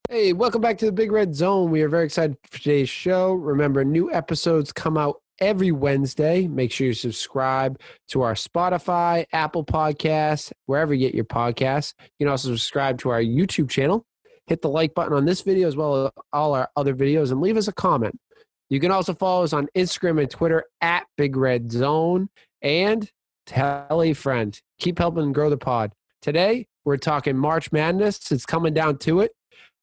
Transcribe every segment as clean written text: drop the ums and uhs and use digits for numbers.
Hey, welcome back to the Big Red Zone. We are very excited for today's show. Remember, new episodes come out every Wednesday. Make sure you subscribe to our Spotify, Apple Podcasts, wherever you get your podcasts. You can also subscribe to our YouTube channel. Hit the like button on this video as well as all our other videos and leave us a comment. You can also follow us on Instagram and Twitter at Big Red Zone. And tell a friend. Keep helping grow the pod. Today, we're talking March Madness. It's coming down to it.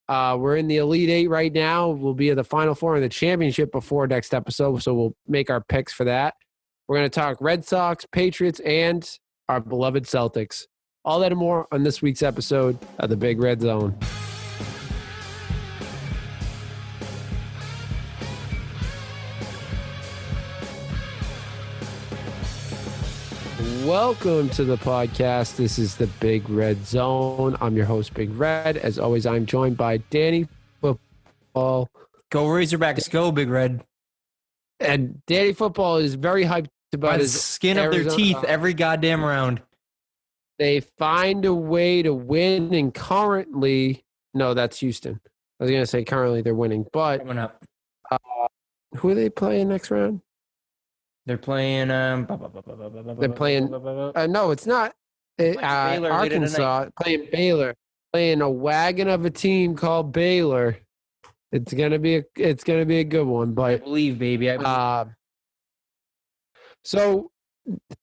We're in the Elite Eight right now. We'll be at the Final Four in the championship before next episode, so we'll make our picks for that. We're going to talk Red Sox, Patriots, and our beloved Celtics. All that and more on this week's episode of the Big Red Zone. Welcome to the podcast. This is the Big Red Zone. I'm your host, Big Red. As always, I'm joined by Danny Football. Go Razorbacks, go Big Red. And Danny Football is very hyped about his skin of their teeth every goddamn round. They find a way to win, and currently, no, that's Houston. I was going to say currently they're winning, but coming up. Who are they playing next round? They're playing. They're playing. No, it's not. Arkansas playing Baylor, playing a wagon of a team called Baylor. It's gonna be a good one. But I believe, baby. I believe. So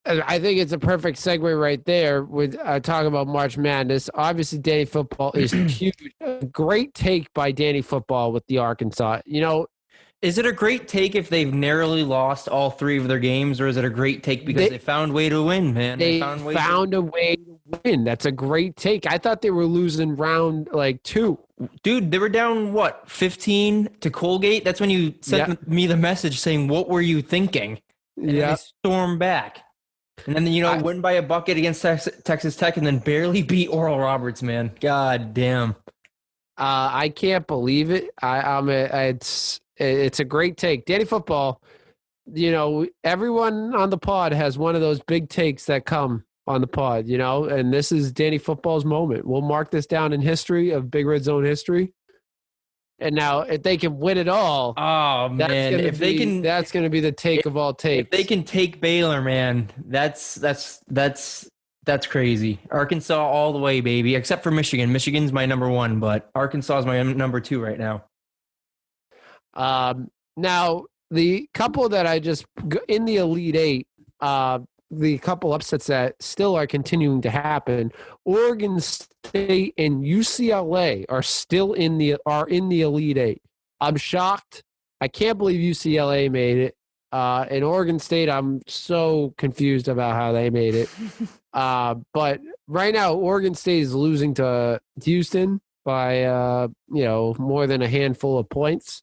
I think it's a perfect segue right there with talking about March Madness. Obviously, Danny Football is huge. A great take by Danny Football with the Arkansas. You know. Is it a great take if they've narrowly lost all three of their games, or is it a great take because they found a way to win, man? They found a way to win. That's a great take. I thought they were losing round like 2. Dude, they were down, 15 to Colgate? That's when you sent me the message saying, what were you thinking? And then they stormed back. And then, win by a bucket against Texas Tech and then barely beat Oral Roberts, man. God damn. I can't believe it. It's a great take. Danny Football, everyone on the pod has one of those big takes that come on the pod, and this is Danny Football's moment. We'll mark this down in history of Big Red Zone history. And now if they can win it all, that's going to be the take of all takes. If they can take Baylor, man, that's crazy. Arkansas all the way, baby, except for Michigan. Michigan's my number 1, but Arkansas is my number 2 right now. Now the couple that I just in the Elite Eight, the couple upsets that still are continuing to happen. Oregon State and UCLA are still in the Elite Eight. I'm shocked. I can't believe UCLA made it. And Oregon State, I'm so confused about how they made it. But right now, Oregon State is losing to Houston by more than a handful of points.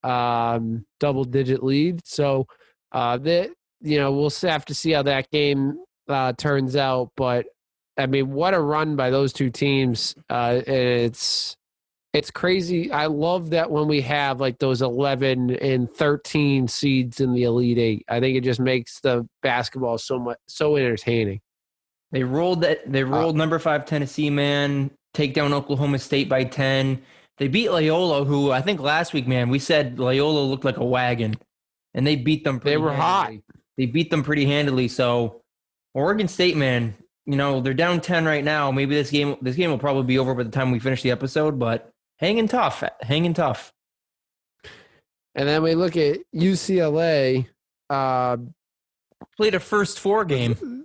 Double-digit lead. So we'll have to see how that game turns out. But I mean, what a run by those two teams! It's crazy. I love that when we have like those 11 and 13 seeds in the Elite Eight. I think it just makes the basketball so entertaining. They rolled number 5 Tennessee, man. Take down Oklahoma State by 10. They beat Loyola, who I think last week, man, we said Loyola looked like a wagon, and they beat them. They were hot. They beat them pretty handily. So Oregon State, man, they're down 10 right now. Maybe this game will probably be over by the time we finish the episode, but hanging tough. And then we look at UCLA. Played a first 4 game.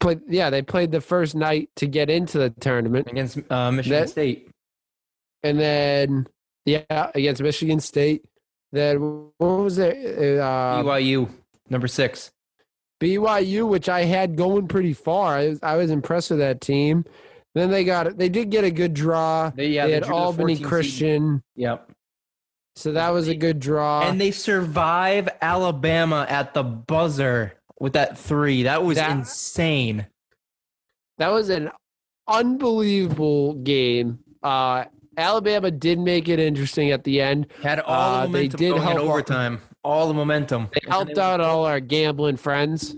They played the first night to get into the tournament against Michigan State. And then, against Michigan State. Then what was it? BYU, number 6. BYU, which I had going pretty far. I was impressed with that team. Then they did get a good draw. They had Albany Christian. Yep. So that was a good draw. And they survive Alabama at the buzzer with that 3. That was insane. That was an unbelievable game. Alabama did make it interesting at the end. Had all the momentum going in overtime. All the momentum. They helped out all our gambling friends.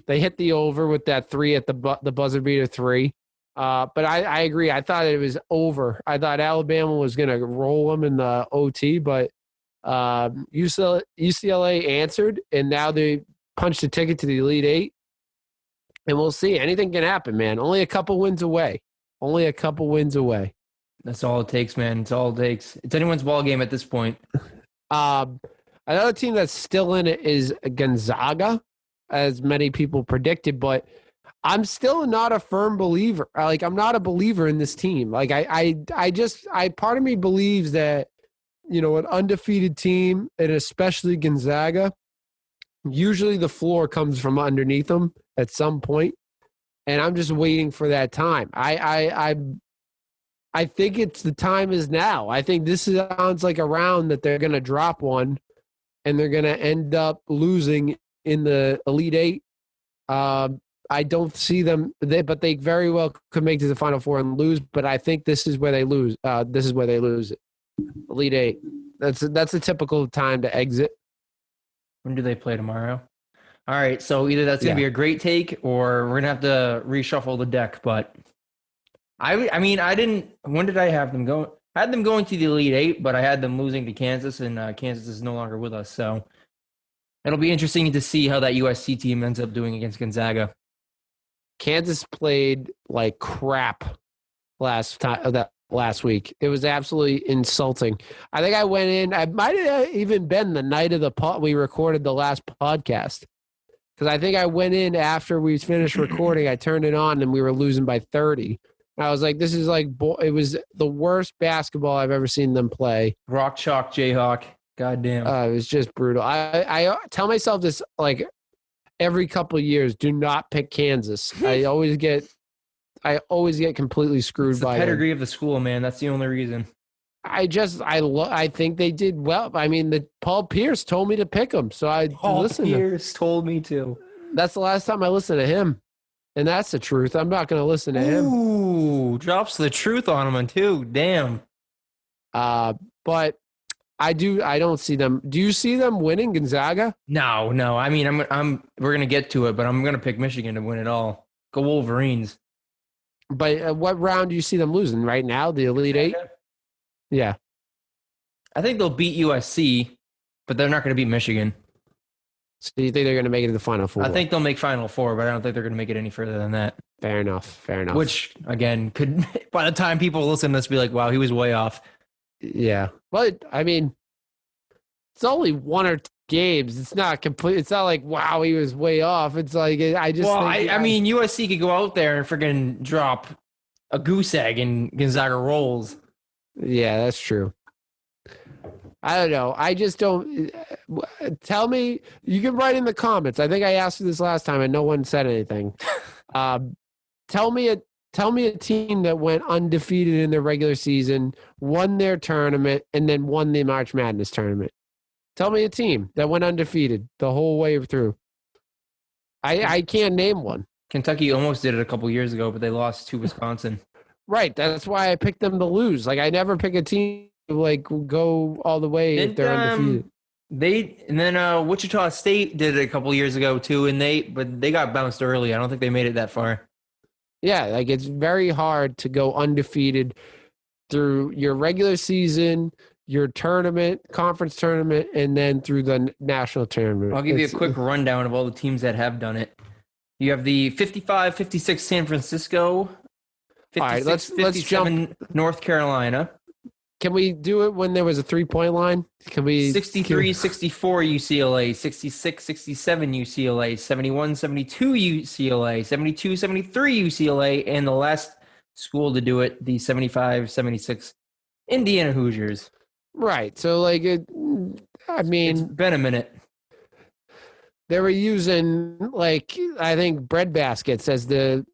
They hit the over with that 3 at the buzzer beater 3. But I agree. I thought it was over. I thought Alabama was going to roll them in the OT, but UCLA answered, and now they punched a ticket to the Elite Eight. And we'll see. Anything can happen, man. Only a couple wins away. Only a couple wins away. That's all it takes, man. It's all it takes. It's anyone's ball game at this point. Another team that's still in it is Gonzaga, as many people predicted, but I'm still not a firm believer. Like, I'm not a believer in this team. Like, part of me believes that, you know, an undefeated team, and especially Gonzaga, usually the floor comes from underneath them at some point, and I'm just waiting for that time. I think it's the time is now. I think this sounds like a round that they're going to drop one, and they're going to end up losing in the Elite Eight. I don't see them, but they very well could make to the Final Four and lose. But I think this is where they lose. This is where they lose it. Elite Eight. That's a typical time to exit. When do they play tomorrow? All right, so either that's going to be a great take, or we're going to have to reshuffle the deck. But I mean, I didn't. When did I have them go? I had them going to the Elite Eight, but I had them losing to Kansas, and Kansas is no longer with us. So it'll be interesting to see how that USC team ends up doing against Gonzaga. Kansas played like crap last week. It was absolutely insulting. I think I went in. I might have even been the night of we recorded the last podcast, because I think I went in after we finished recording. I turned it on and we were losing by 30. I was like, this is like, it was the worst basketball I've ever seen them play. Rock chalk Jayhawk. Goddamn. It was just brutal. I tell myself this like every couple of years, do not pick Kansas. I always get completely screwed by the pedigree of the school, man. That's the only reason. I think they did well. I mean, Paul Pierce told me to pick them, so Paul Pierce told me to. That's the last time I listened to him, and that's the truth. I'm not going to listen to him. Ooh, drops the truth on him too. Damn. But I don't see them. Do you see them winning Gonzaga? No. I mean, we're gonna get to it, but I'm gonna pick Michigan to win it all. Go Wolverines. But what round do you see them losing right now? The Elite Eight? Yeah. I think they'll beat USC, but they're not going to beat Michigan. So you think they're going to make it to the Final Four? I think they'll make Final Four, but I don't think they're going to make it any further than that. Fair enough. Which, again, could by the time people listen to this, be like, wow, he was way off. Yeah. But, I mean, it's only one or two games. It's not complete. It's not like, wow, he was way off. It's like, I mean, USC could go out there and freaking drop a goose egg and Gonzaga rolls. Yeah, that's true. I don't know. I just don't. Tell me. You can write in the comments. I think I asked you this last time and no one said anything. Tell me a team that went undefeated in their regular season, won their tournament, and then won the March Madness tournament. Tell me a team that went undefeated the whole way through. I can't name one. Kentucky almost did it a couple years ago, but they lost to Wisconsin. Right. That's why I picked them to lose. Like, I never pick a team to, like, go all the way if they're undefeated. Then Wichita State did it a couple years ago too, but they got bounced early. I don't think they made it that far. Yeah, like, it's very hard to go undefeated through your regular season, your tournament, conference tournament, and then through the national tournament. I'll give you a quick rundown of all the teams that have done it. You have the 55-56 San Francisco, 56-57 North Carolina. Can we do it when there was a 3-point line? Can we 63-64 UCLA, 66-67 UCLA, 71-72 UCLA, 72-73 UCLA, and the last school to do it, the 75-76 Indiana Hoosiers. Right. So, like, I mean, it's been a minute. They were using, like, I think bread baskets as the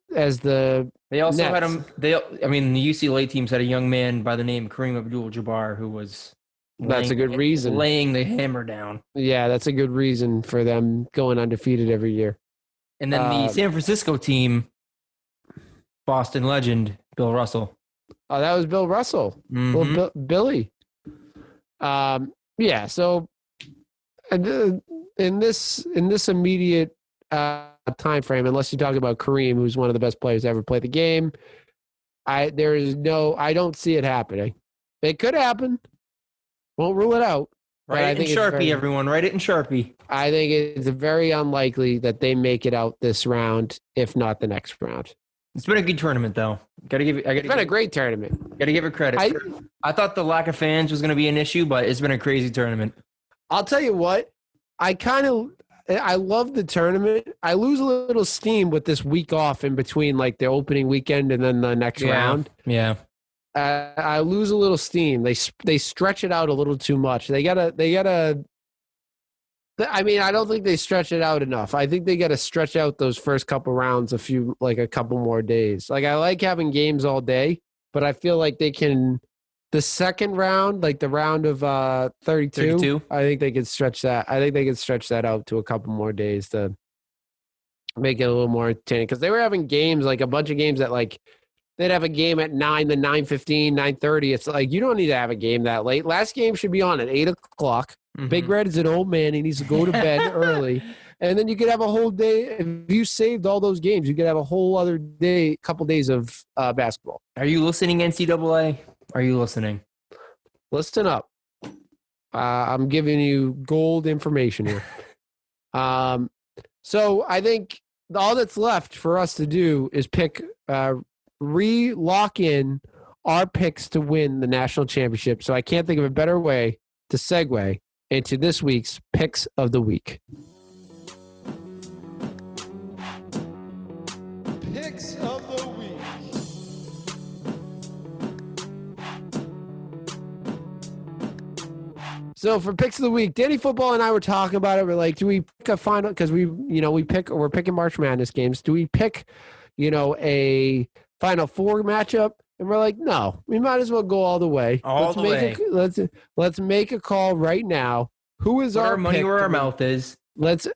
They also nets. had them. The UCLA teams had a young man by the name Kareem Abdul-Jabbar who was. That's a good reason. Laying the hammer down. Yeah, that's a good reason for them going undefeated every year. And then the San Francisco team, Boston legend Bill Russell. Oh, that was Bill Russell. Mm-hmm. Well, Billy. Yeah. So, in this immediate time frame, unless you talk about Kareem, who's one of the best players to ever play the game, I don't see it happening. It could happen. Won't rule it out. Write it in Sharpie, everyone. Write it in Sharpie. I think it's very unlikely that they make it out this round, if not the next round. It's been a good tournament, though. It's been a great tournament. Got to give it credit. I thought the lack of fans was going to be an issue, but it's been a crazy tournament. I'll tell you what. I love the tournament. I lose a little steam with this week off in between, like the opening weekend and then the next round. Yeah. I lose a little steam. They stretch it out a little too much. They gotta. I mean, I don't think they stretch it out enough. I think they got to stretch out those first couple rounds a couple more days. Like, I like having games all day, but I feel like they can. The second round, like the round of 32, I think they could stretch that. I think they could stretch that out to a couple more days to make it a little more entertaining. Because they were having games, like a bunch of games that like. They'd have a game at 9, then 9:15, 9:30. It's like, you don't need to have a game that late. Last game should be on at 8 o'clock. Mm-hmm. Big Red is an old man. He needs to go to bed early. And then you could have a whole day. If you saved all those games, you could have a whole other day, couple days of basketball. Are you listening, NCAA? Are you listening? Listen up. I'm giving you gold information here. So I think all that's left for us to do is pick re-lock in our picks to win the national championship. So I can't think of a better way to segue into this week's picks of the week. Picks of the week. So for picks of the week, Danny Football and I were talking about it. We're like, do we pick a final? Because we're picking March Madness games. Do we pick, a Final Four matchup? And we're like, no, we might as well go all the way. Let's make a call right now. Who is our money where our mouth is? Let's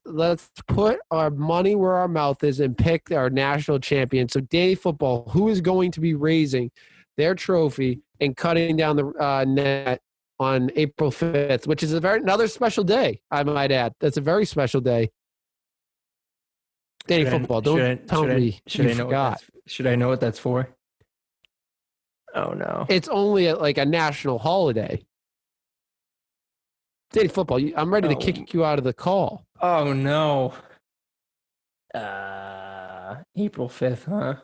put our money where our mouth is and pick our national champion. So Danny Football, who is going to be raising their trophy and cutting down the net on April 5th, which is another special day, I might add. That's a very special day. Danny Football, don't tell me you forgot. Should I know what that's for? Oh, no. It's only a national holiday. Danny Football, I'm ready to kick you out of the call. Oh, no. April 5th, huh?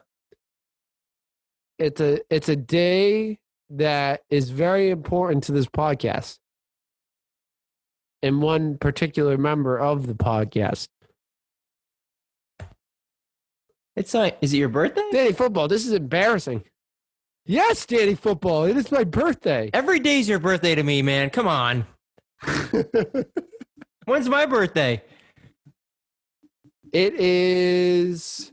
It's a day that is very important to this podcast and one particular member of the podcast. Is it your birthday? Danny Football, this is embarrassing. Yes, Danny Football, it is my birthday. Every day's your birthday to me, man. Come on. When's my birthday? It is.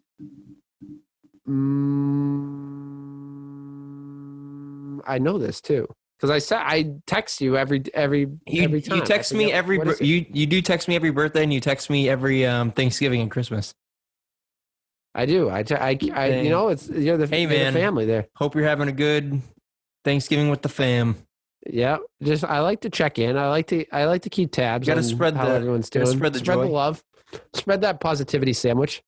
I know this too because I text you every time. You text me you do text me every birthday and you text me every Thanksgiving and Christmas. I do. You're the family there. Hope you're having a good Thanksgiving with the fam. Yeah, I like to check in. I like to keep tabs. You got to spread how everyone's doing. Spread the love. Spread that positivity sandwich.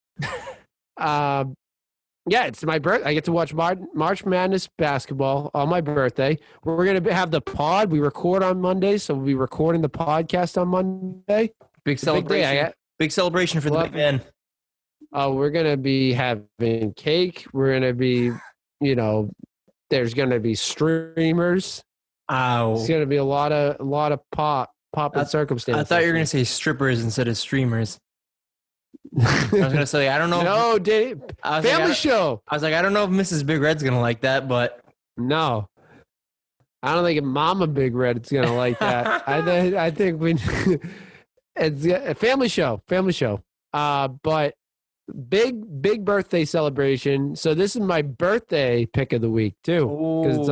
Yeah, it's my birthday. I get to watch March Madness basketball on my birthday. We're going to have the pod. We record on Monday, so we'll be recording the podcast on Monday. Big celebration. Big celebration for the man. Oh, we're going to be having cake. We're going to be, there's going to be streamers. Oh, it's going to be a lot of pop and circumstances. I thought you were going to say strippers instead of streamers. I was going to say, I don't know. No, family show. I was like, I don't know if Mrs. Big Red's going to like that, but. No. I don't think Mama Big Red's going to like that. I think it's a family show. But big birthday celebration. So this is my birthday pick of the week too, because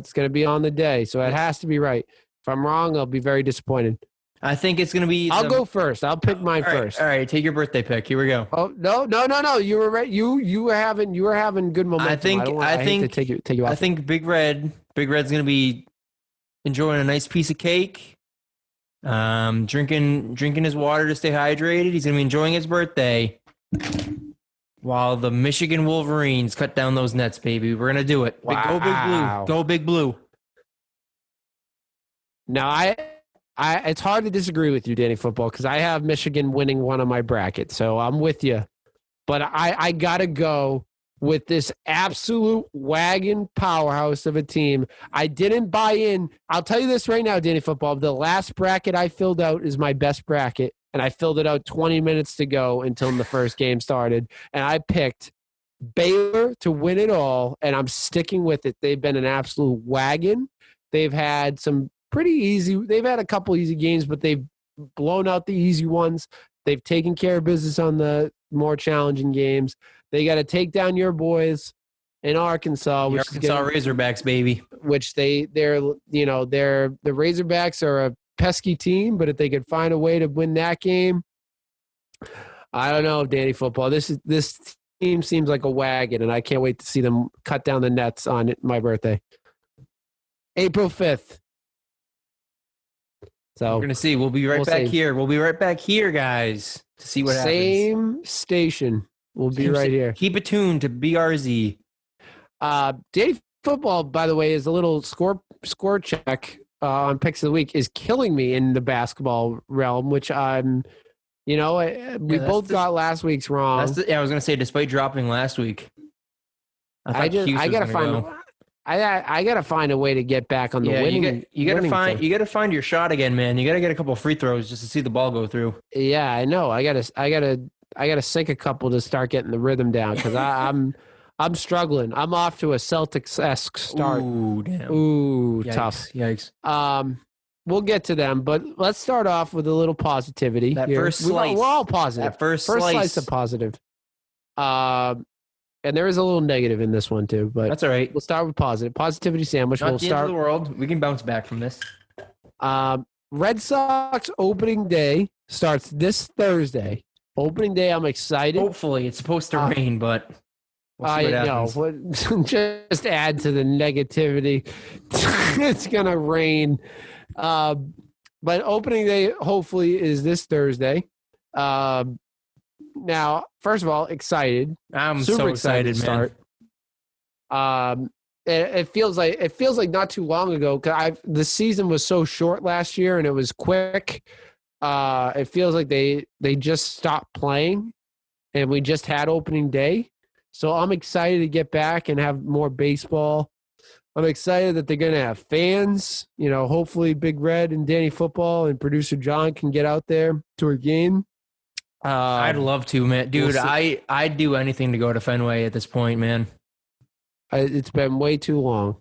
it's going to be on the day, so it has to be right. If I'm wrong, I'll be very disappointed. I think it's going to be. I'll go first. I'll pick mine first. All right, take your birthday pick. Here we go. Oh no! You were right. You were having good momentum. I think take you off. I think Big Red's going to be enjoying a nice piece of cake. Drinking his water to stay hydrated. He's going to be enjoying his birthday. while the Michigan Wolverines cut down those nets, baby. We're gonna do it. Wow. Go Big Blue. Go Big Blue. Now, it's hard to disagree with you, Danny Football, because I have Michigan winning one of my brackets, so I'm with you. But I gotta go with this absolute wagon powerhouse of a team. I didn't buy in. I'll tell you this right now, Danny Football. The last bracket I filled out is my best bracket, and I filled it out 20 minutes to go until the first game started, and I picked Baylor to win it all, and I'm sticking with it. They've been an absolute wagon. They've had some pretty easy. They've had a couple easy games, but they've blown out the easy ones. They've taken care of business on the more challenging games. They got to take down your boys in Arkansas, The Arkansas Razorbacks, baby. Which the Razorbacks are a pesky team, but if they could find a way to win that game, I don't know, Danny Football. This team seems like a wagon, and I can't wait to see them cut down the nets on my birthday, April 5th. So we're gonna see. We'll be right back here. We'll be right back here, guys, to see what happens. Same station. We'll be right here. Keep it tuned to BRZ. Danny Football, by the way, is a little score check on picks of the week is killing me in the basketball realm, which I'm. We both got last week's wrong. I was gonna say, despite dropping last week, I gotta find a way to get back on the winning. You gotta find your shot again, man. You gotta get a couple of free throws just to see the ball go through. Yeah, I know. I gotta sink a couple to start getting the rhythm down because I'm struggling. I'm off to a Celtics-esque start. Ooh, damn. Ooh, Yikes, tough. Yikes. We'll get to them, but let's start off with a little positivity. First slice. We're all positive. That first slice of positive. And there is a little negative in this one too, but that's all right. We'll start with positive. Positivity sandwich. Not the end of the world. We can bounce back from this. Red Sox opening day starts this Thursday. Opening day, I'm excited. Hopefully, it's supposed to rain, but we'll see what happens. Just add to the negativity. It's gonna rain. But opening day hopefully is this Thursday. Now, first of all, excited. I'm super so excited, man. It feels like not too long ago because the season was so short last year and it was quick. It feels like they just stopped playing, and we just had opening day. So I'm excited to get back and have more baseball. I'm excited that they're going to have fans. Hopefully Big Red and Danny Football and producer John can get out there to a game. I'd love to, man. Dude, I'd do anything to go to Fenway at this point, man. It's been way too long.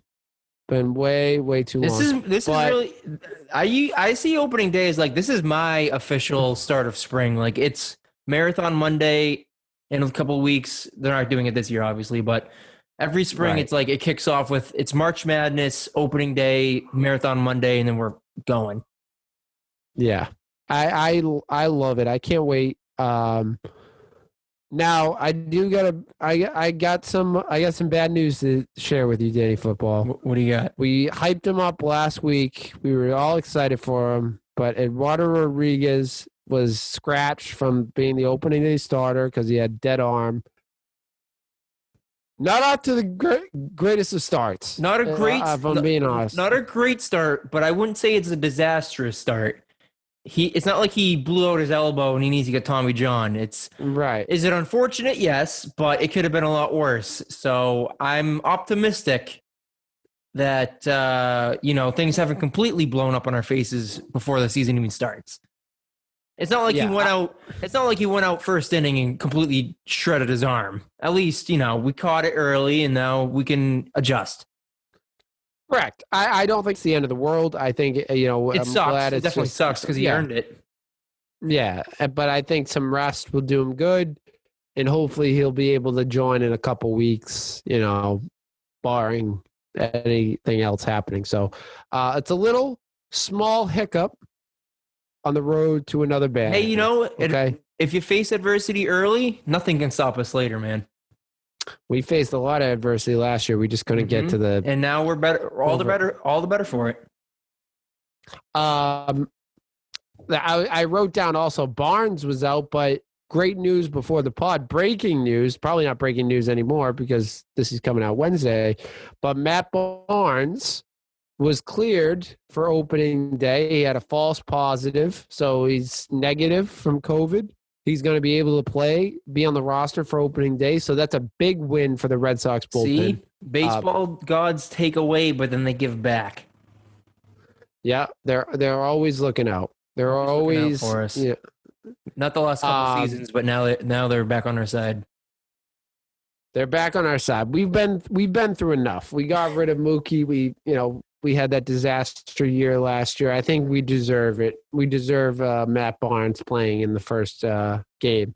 Been way too long. This is really. I see opening day as like this is my official start of spring. Like it's Marathon Monday in a couple of weeks. They're not doing it this year, obviously, but every spring it's like it kicks off with it's March Madness, opening day, Marathon Monday, and then we're going. Yeah, I love it. I can't wait. Now I got some bad news to share with you, Danny Football. What do you got? We hyped him up last week. We were all excited for him, but Eduardo Rodriguez was scratched from being the opening day starter because he had dead arm. Not out to the greatest of starts. Not a great. If I'm being honest, not a great start, but I wouldn't say it's a disastrous start. It's not like he blew out his elbow and he needs to get Tommy John. It's right. Is it unfortunate? Yes, but it could have been a lot worse. So I'm optimistic that things haven't completely blown up on our faces before the season even starts. It's not like he went out. It's not like he went out first inning and completely shredded his arm. At least we caught it early and now we can adjust. Correct. I don't think it's the end of the world. I think it I'm sucks. glad it definitely sucks because he earned it. Yeah, but I think some rest will do him good, and hopefully he'll be able to join in a couple weeks. Barring anything else happening. So it's a little small hiccup on the road to another band. Hey, if you face adversity early, nothing can stop us later, man. We faced a lot of adversity last year. We just couldn't get to the. And now we're better. All the better for it. I wrote down also Barnes was out, but great news before the pod. Breaking news, probably not breaking news anymore because this is coming out Wednesday, but Matt Barnes was cleared for opening day. He had a false positive, so he's negative from COVID. He's going to be able to play, be on the roster for opening day. So that's a big win for the Red Sox bullpen. See, baseball gods take away, but then they give back. Yeah, they're always looking out. They're always looking out for us. Yeah. Not the last couple seasons, but now they're back on our side. They're back on our side. We've been through enough. We got rid of Mookie. We had that disaster year last year. I think we deserve it. We deserve Matt Barnes playing in the first game.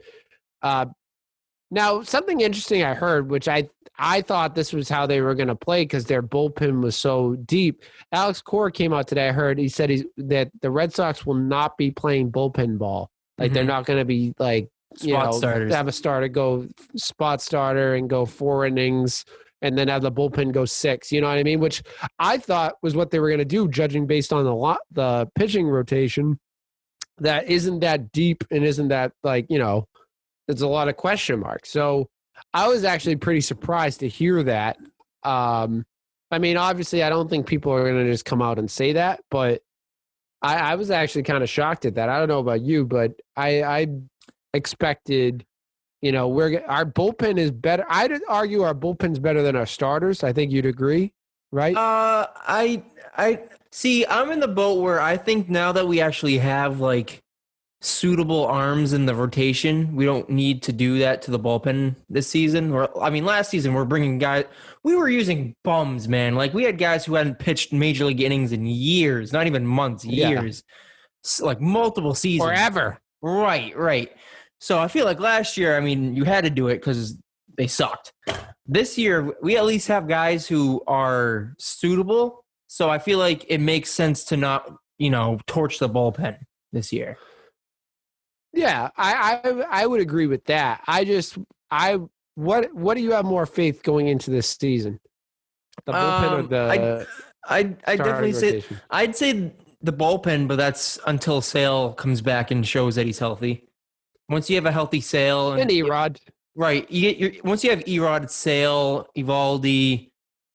Now, something interesting I heard, which I thought this was how they were going to play because their bullpen was so deep. Alex Cora came out today. I heard he said that the Red Sox will not be playing bullpen ball. Like they're not going to be like starters. Have a starter go spot starter and go 4 innings. And then have the bullpen go 6, you know what I mean? Which I thought was what they were going to do, judging based on the pitching rotation. That isn't that deep and isn't that there's a lot of question marks. So I was actually pretty surprised to hear that. I mean, obviously, I don't think people are going to just come out and say that, but I was actually kind of shocked at that. I don't know about you, but I expected. Our bullpen is better. I'd argue our bullpen's better than our starters. I think you'd agree, right? I see. I'm in the boat where I think now that we actually have suitable arms in the rotation, we don't need to do that to the bullpen this season. Last season we're bringing guys. We were using bums, man. Like we had guys who hadn't pitched major league innings in years, not even months, years, multiple seasons, forever. Right. So I feel like last year, you had to do it because they sucked. This year, we at least have guys who are suitable. So I feel like it makes sense to not, torch the bullpen this year. Yeah, I would agree with that. What do you have more faith going into this season? The bullpen or the I'd definitely rotation? I'd say the bullpen, but that's until Sale comes back and shows that he's healthy. Once you have a healthy Sale and Erod, right? Once you have Erod, Sale, Evaldi,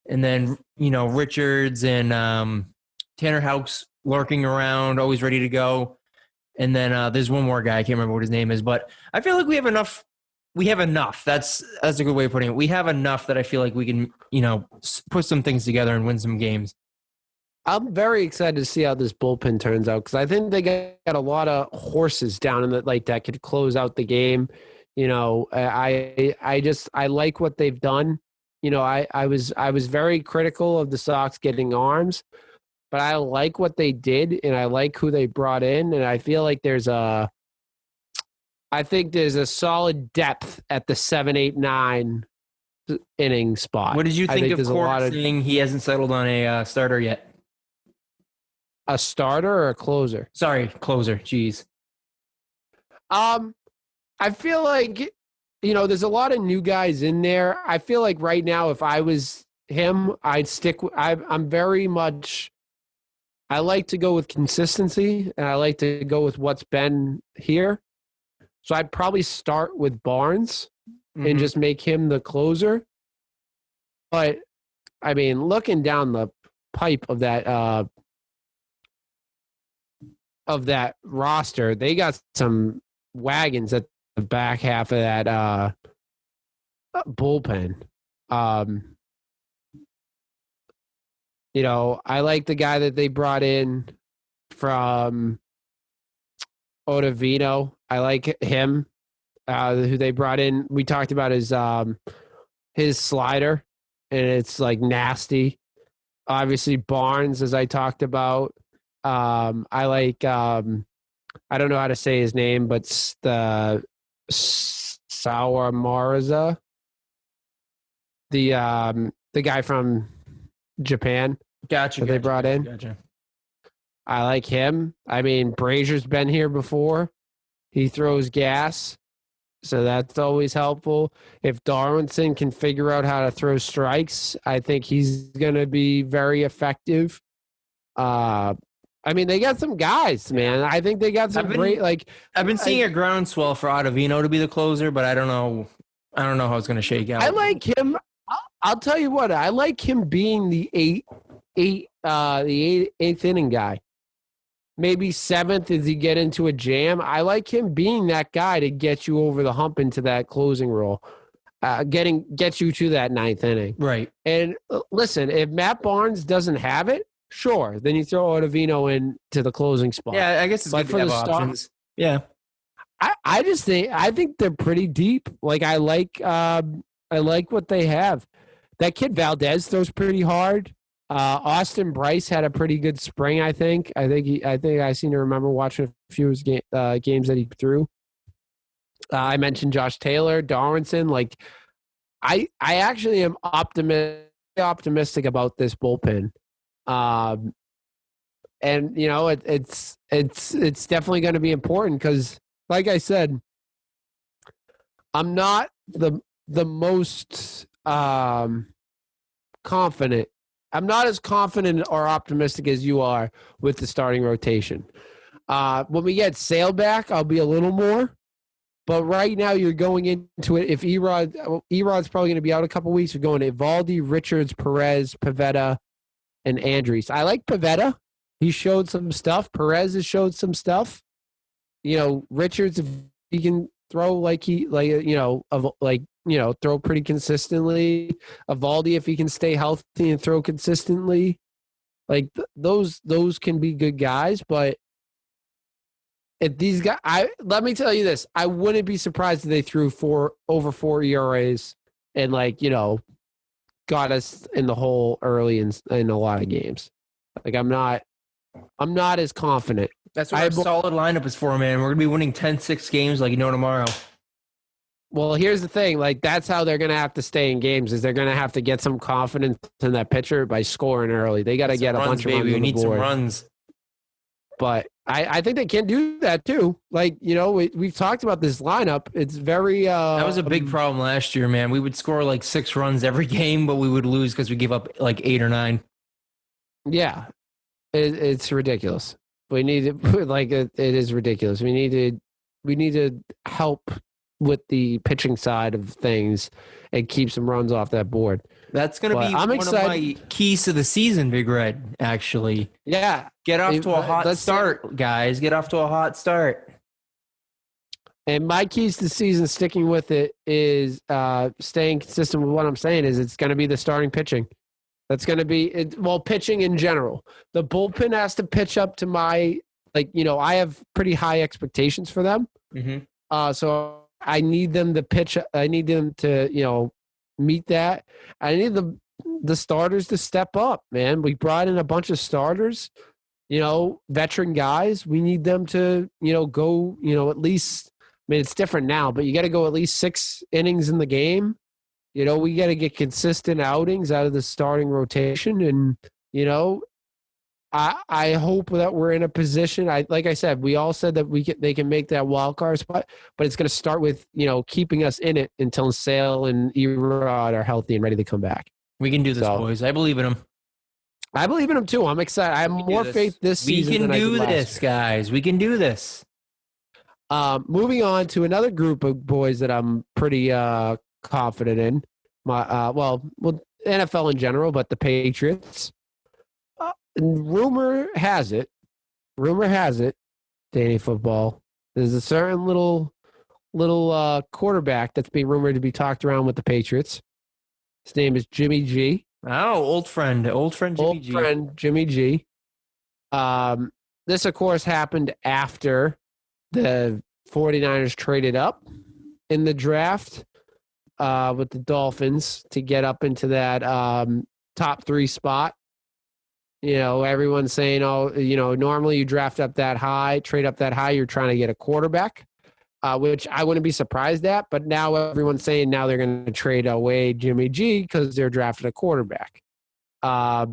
and then Richards and Tanner Houck's lurking around, always ready to go. And then there's one more guy, I can't remember what his name is, but I feel like we have enough. We have enough. That's a good way of putting it. We have enough that I feel like we can put some things together and win some games. I'm very excited to see how this bullpen turns out because I think they got a lot of horses down in that could close out the game. I like what they've done. I was very critical of the Sox getting arms, but I like what they did and I like who they brought in, and I feel like there's a solid depth at the 7, 8, 9 inning spot. What did you think of Court saying he hasn't settled on a starter yet? A starter or a closer? Sorry, closer. Jeez. I feel like, there's a lot of new guys in there. I feel like right now, if I was him, I'd stick. I'm very much. I like to go with consistency, and I like to go with what's been here. So I'd probably start with Barnes and just make him the closer. But looking down the pipe of that roster, they got some wagons at the back half of that bullpen. I like the guy that they brought in from Ottavino. I like him, who they brought in. We talked about his slider, and it's nasty. Obviously, Barnes, as I talked about. I like I don't know how to say his name, but the Sour Marza, the guy from Japan. Gotcha. They brought in. Gotcha. I like him. Brazier's been here before. He throws gas, so that's always helpful. If Darwinson can figure out how to throw strikes, I think he's going to be very effective. I mean, they got some guys, man. I think they got some great, like. I've been seeing a groundswell for Ottavino to be the closer, but I don't know. I don't know how it's going to shake out. I like him. I'll tell you what. I like him being the eighth inning guy. Maybe seventh as you get into a jam. I like him being that guy to get you over the hump into that closing role, get you to that ninth inning. Right. And listen, if Matt Barnes doesn't have it, sure, then you throw Ottavino in to the closing spot. Yeah, I guess it's good to have options. Yeah. I think they're pretty deep. Like I like what they have. That kid Valdez throws pretty hard. Austin Bryce had a pretty good spring. I think I seem to remember watching a few of his games that he threw. I mentioned Josh Taylor, Darwinson. Like I actually am optimistic about this bullpen. And you know it's definitely going to be important because, like I said, I'm not the most confident. I'm not as confident or optimistic as you are with the starting rotation. When we get Sale back, I'll be a little more. But right now, you're going into it. If Erod's probably going to be out a couple weeks, you're going to Evaldi, Richards, Perez, Pivetta, and Andres. I like Pivetta. He showed some stuff. Perez has showed some stuff. You know, Richards, if he can throw throw pretty consistently. Evaldi, if he can stay healthy and throw consistently, like those can be good guys. But if these guys, let me tell you this: I wouldn't be surprised if they threw over 4 ERAs and got us in the hole early in a lot of games. Like I'm not as confident. That's what our solid lineup is for, man. We're gonna be winning 10-6 games like tomorrow. Well, here's the thing. Like, that's how they're going to have to stay in games is they're going to have to get some confidence in that pitcher by scoring early. They got to get a bunch of runs on the board. We need some runs. But I think they can do that, too. Like, we've talked about this lineup. It's very that was a big problem last year, man. We would score like 6 runs every game, but we would lose because we give up like 8 or 9. Yeah. It's ridiculous. We need it is ridiculous. We need to help with the pitching side of things and keep some runs off that board. That's going to be one of my keys to the season, Big Red, actually. Yeah. Get off to a hot start, guys. Get off to a hot start. And my keys to the season, sticking with it, is staying consistent with what I'm saying is it's going to be the starting pitching. That's going to be pitching in general. The bullpen has to pitch up to my, I have pretty high expectations for them. Mm-hmm. So I need them to pitch. I need them to, meet that. I need the starters to step up, man. We brought in a bunch of starters, veteran guys. We need them to, go, at least, I mean, it's different now, but you got to go at least 6 innings in the game. We got to get consistent outings out of the starting rotation. And, I hope that we're in a position. Like I said, we all said that they can make that wild card spot, but it's going to start with keeping us in it until Sale and Erod are healthy and ready to come back. We can do this, boys. I believe in them. I believe in them too. I'm excited. I have more faith this season. We can do this, guys. We can do this. Moving on to another group of boys that I'm pretty confident in. NFL in general, but the Patriots. Rumor has it, Danny Football, there's a certain little quarterback that's being rumored to be talked around with the Patriots. His name is Jimmy G. Oh, old friend Jimmy G. This, of course, happened after the 49ers traded up in the draft with the Dolphins to get up into that top 3 spot. Everyone's saying, normally you draft up that high, trade up that high, you're trying to get a quarterback, which I wouldn't be surprised at. But now everyone's saying now they're going to trade away Jimmy G because they're drafting a quarterback. I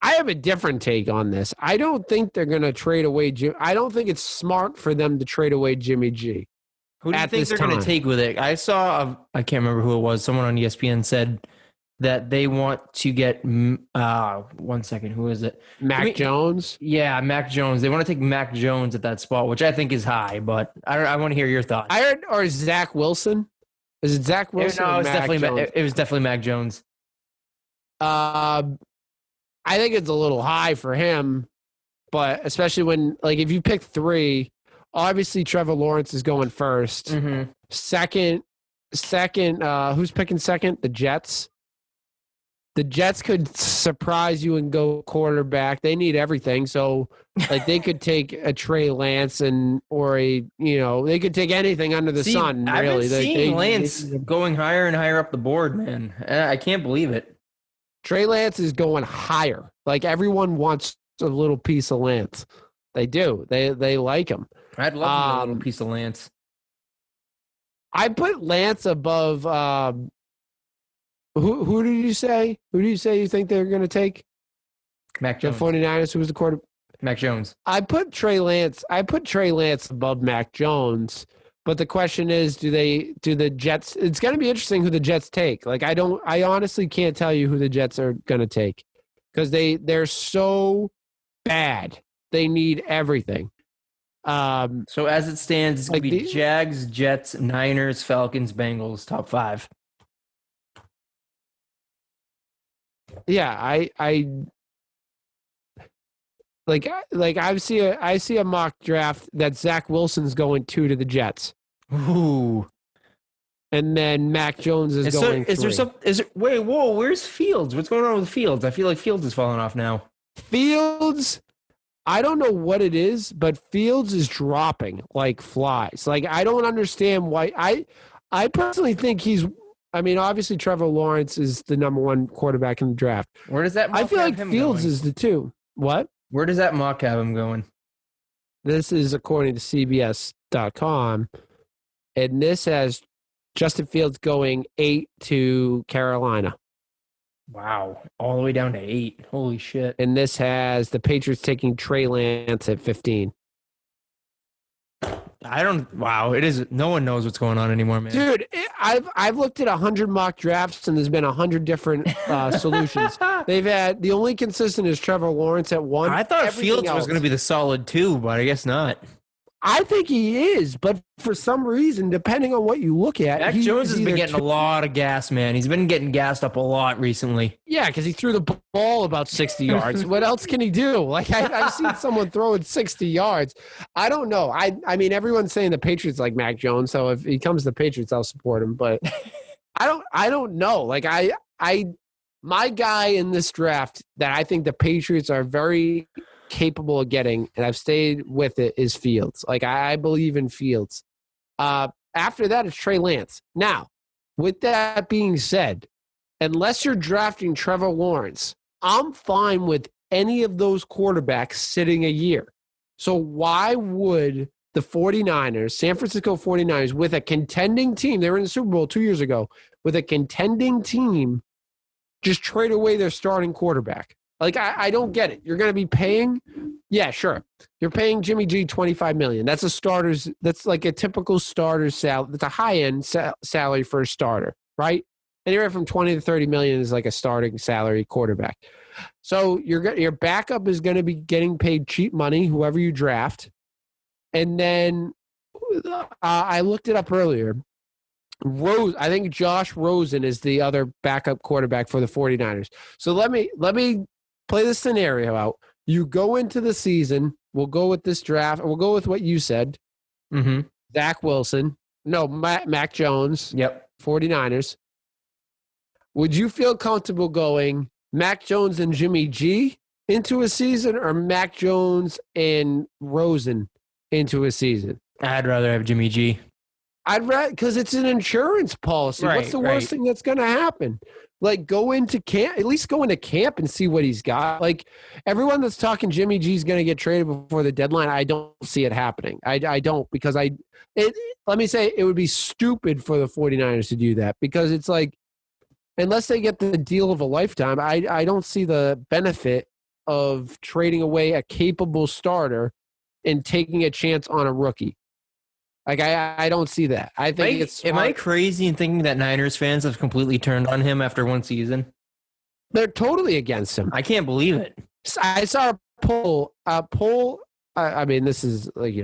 have a different take on this. I don't think they're going to trade away I don't think it's smart for them to trade away Jimmy G. Who do you think they're going to take with it? I saw, I can't remember who it was. Someone on ESPN said that they want to get. 1 second, who is it? Mac Jones. Yeah, Mac Jones. They want to take Mac Jones at that spot, which I think is high, but I want to hear your thoughts. I heard, or Zach Wilson. Is it Zach Wilson? No, or it's it was definitely Mac Jones. I think it's a little high for him, but especially when, like, if you pick 3, obviously Trevor Lawrence is going first. Mm-hmm. Second, who's picking second? The Jets. The Jets could surprise you and go quarterback. They need everything. So, like, they could take a Trey Lance they could take anything under the sun, really. I've been seeing Lance going higher and higher up the board, man. I can't believe it. Trey Lance is going higher. Like, everyone wants a little piece of Lance. They do. They like him. I'd love a little piece of Lance. I put Lance above who did you say? Who do you say you think they're going to take? Mac Jones. The 49ers, who was the quarterback? Mac Jones. I put Trey Lance above Mac Jones. But the question is, do the Jets? It's going to be interesting who the Jets take. Like, I honestly can't tell you who the Jets are going to take because they're so bad. They need everything. So as it stands, it's going to be Jags, Jets, Niners, Falcons, Bengals, top 5. Yeah, I see a mock draft that Zach Wilson's going 2 to the Jets. Ooh. And then Mac Jones is going 3. Wait, whoa, where's Fields? What's going on with Fields? I feel like Fields is falling off now. Fields, I don't know what it is, but Fields is dropping like flies. Like, I don't understand why. I personally think obviously Trevor Lawrence is the number 1 quarterback in the draft. Where does that mock I feel like Fields going? is the 2. What? Where does that mock have him going? This is according to CBS.com. And this has Justin Fields going 8 to Carolina. Wow. All the way down to 8. Holy shit. And this has the Patriots taking Trey Lance at 15. Wow. It is. No one knows what's going on anymore, man. Dude, I've looked at 100 mock drafts and there's been 100 different solutions. They've had, the only consistent is Trevor Lawrence at 1. I thought Fields was going to be the solid 2, but I guess not. I think he is, but for some reason, depending on what you look at, Mac Jones has been getting a lot of gas, man. He's been getting gassed up a lot recently. Yeah, because he threw the ball about 60 yards. What else can he do? Like, I've seen someone throw it 60 yards. I don't know. I mean, everyone's saying the Patriots like Mac Jones, so if he comes to the Patriots, I'll support him. But I don't know. Like, my guy in this draft that I think the Patriots are very capable of getting, and I've stayed with it, is Fields. Like, I believe in Fields. After that, it's Trey Lance. Now, with that being said, unless you're drafting Trevor Lawrence, I'm fine with any of those quarterbacks sitting a year. So why would the 49ers, San Francisco 49ers, with a contending team, they were in the Super Bowl 2 years ago, with a contending team, just trade away their starting quarterback? Like, I don't get it. You're going to be paying, yeah, sure. You're paying Jimmy G $25 million. That's that's like a typical starter's salary. That's a high-end salary for a starter, right? Anywhere from 20 to 30 million is like a starting salary quarterback. So your backup is going to be getting paid cheap money, whoever you draft. And then I looked it up earlier. I think Josh Rosen is the other backup quarterback for the 49ers. So let me play this scenario out. You go into the season. We'll go with this draft. We'll go with what you said. Mm-hmm. Zach Wilson. No, Mac Jones. Yep. 49ers. Would you feel comfortable going Mac Jones and Jimmy G into a season, or Mac Jones and Rosen into a season? I'd rather have Jimmy G. I'd rather, because it's an insurance policy. Right, what's the worst thing that's going to happen? Like, go into camp, at least go into camp and see what he's got. Like, everyone that's talking Jimmy G's going to get traded before the deadline, I don't see it happening. I don't, because let me say, it would be stupid for the 49ers to do that, because it's like, unless they get the deal of a lifetime, I don't see the benefit of trading away a capable starter and taking a chance on a rookie. Like, I don't see that. I think it's smart. Am I crazy in thinking that Niners fans have completely turned on him after one season? They're totally against him. I can't believe it. I saw a poll. I mean, this is like,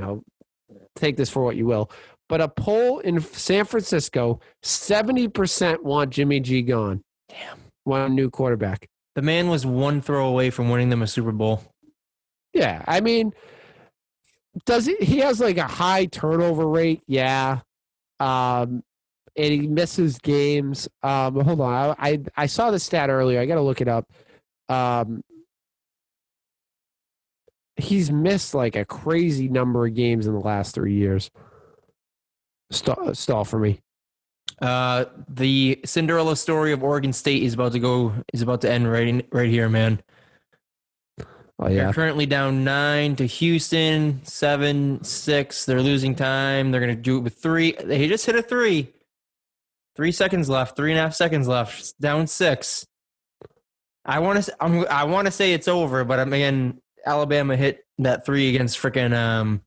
take this for what you will. But a poll in San Francisco, 70% want Jimmy G gone. Damn. Want a new quarterback. The man was one throw away from winning them a Super Bowl. Yeah, I mean, he has like a high turnover rate? Yeah. And he misses games. Hold on. I saw the stat earlier. I got to look it up. He's missed like a crazy number of games in the last 3 years. Stall for me. The Cinderella story of Oregon State is about to end right here, man. Oh, yeah. They're currently down 9 to Houston, 7-6. They're losing time. They're going to do it with 3. They just hit a 3. 3 seconds left. 3.5 seconds left. Down 6. I want to say it's over, but again, Alabama hit that 3 against freaking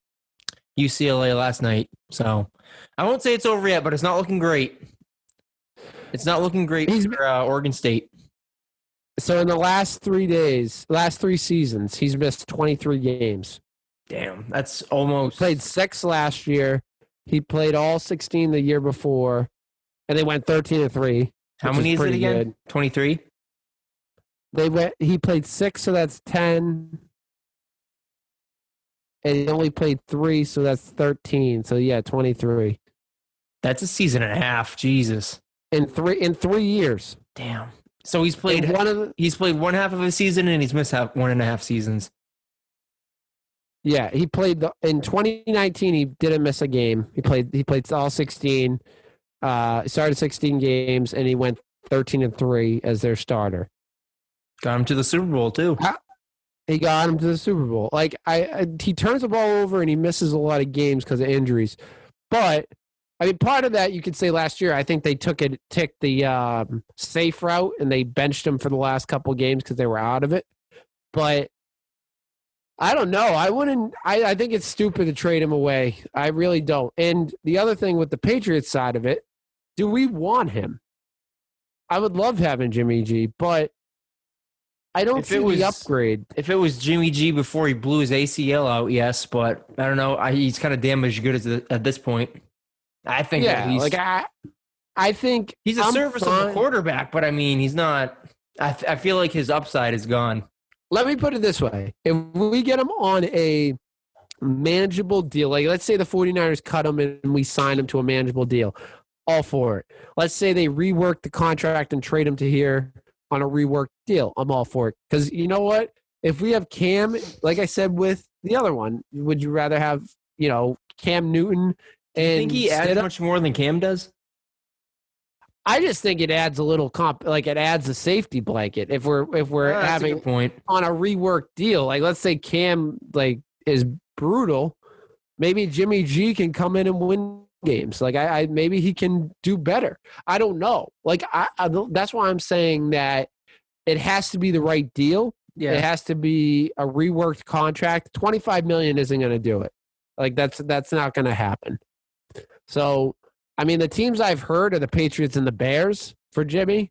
UCLA last night. So I won't say it's over yet, but it's not looking great. It's not looking great for Oregon State. So in the last 3 seasons, he's missed 23 games. Damn, that's almost... He played 6 last year. He played all 16 the year before, and they went 13-3. How many is it again? 23? He played 6, so that's 10. And he only played 3, so that's 13. So yeah, 23. That's a season and a half. Jesus. In 3 years. Damn. So he's played one half of a season and he's missed 1.5 seasons. Yeah, he played in 2019. He didn't miss a game. He played all 16. Started 16 games and he went 13-3 as their starter. Got him to the Super Bowl too. He got him to the Super Bowl. Like he turns the ball over and he misses a lot of games because of injuries. But I mean, part of that you could say last year, I think they took the safe route and they benched him for the last couple of games because they were out of it. But I don't know. I think it's stupid to trade him away. I really don't. And the other thing with the Patriots side of it, do we want him? I would love having Jimmy G, but I don't see the upgrade. If it was Jimmy G before he blew his ACL out, yes, but I don't know. He's kind of damaged good at this point. I think. Yeah, I think he's a serviceable quarterback, but I mean, he's not. I feel like his upside is gone. Let me put it this way: if we get him on a manageable deal, like let's say the 49ers cut him and we sign him to a manageable deal, all for it. Let's say they rework the contract and trade him to here on a reworked deal. I'm all for it. Because you know what? If we have Cam, like I said with the other one, would you rather have, Cam Newton? Do you think he adds much more than Cam does? I just think it adds a little it adds a safety blanket. If we're having a good point on a reworked deal, like let's say Cam is brutal, maybe Jimmy G can come in and win games. Like I maybe he can do better. I don't know. Like I that's why I'm saying that it has to be the right deal. Yeah. It has to be a reworked contract. $25 million isn't going to do it. Like that's not going to happen. So, I mean, the teams I've heard are the Patriots and the Bears for Jimmy.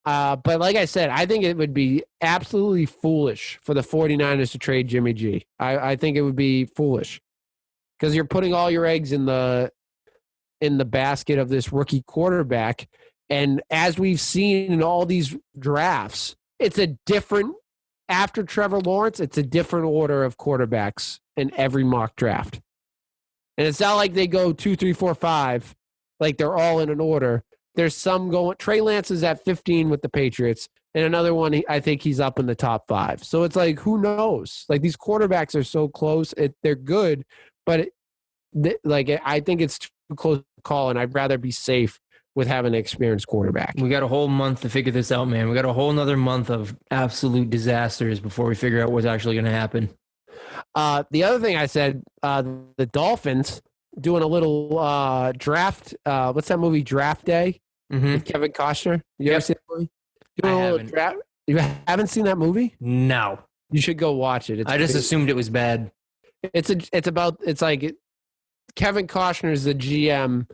But like I said, I think it would be absolutely foolish for the 49ers to trade Jimmy G. I think it would be foolish because you're putting all your eggs in the basket of this rookie quarterback. And as we've seen in all these drafts, after Trevor Lawrence, it's a different order of quarterbacks in every mock draft. And it's not like they go 2, 3, 4, 5, like they're all in an order. There's some going. Trey Lance is at 15 with the Patriots, and another one, I think he's up in the top 5. So it's like, who knows? Like these quarterbacks are so close. They're good, but I think it's too close to call, and I'd rather be safe with having an experienced quarterback. We got a whole month to figure this out, man. We got a whole another month of absolute disasters before we figure out what's actually going to happen. The other thing I said, the Dolphins doing a little draft. What's that movie, Draft Day, with Kevin Costner? You ever seen that movie? Doing a little draft. You haven't seen that movie? No. You should go watch it. I just assumed it was bad. It's like Kevin Costner is the GM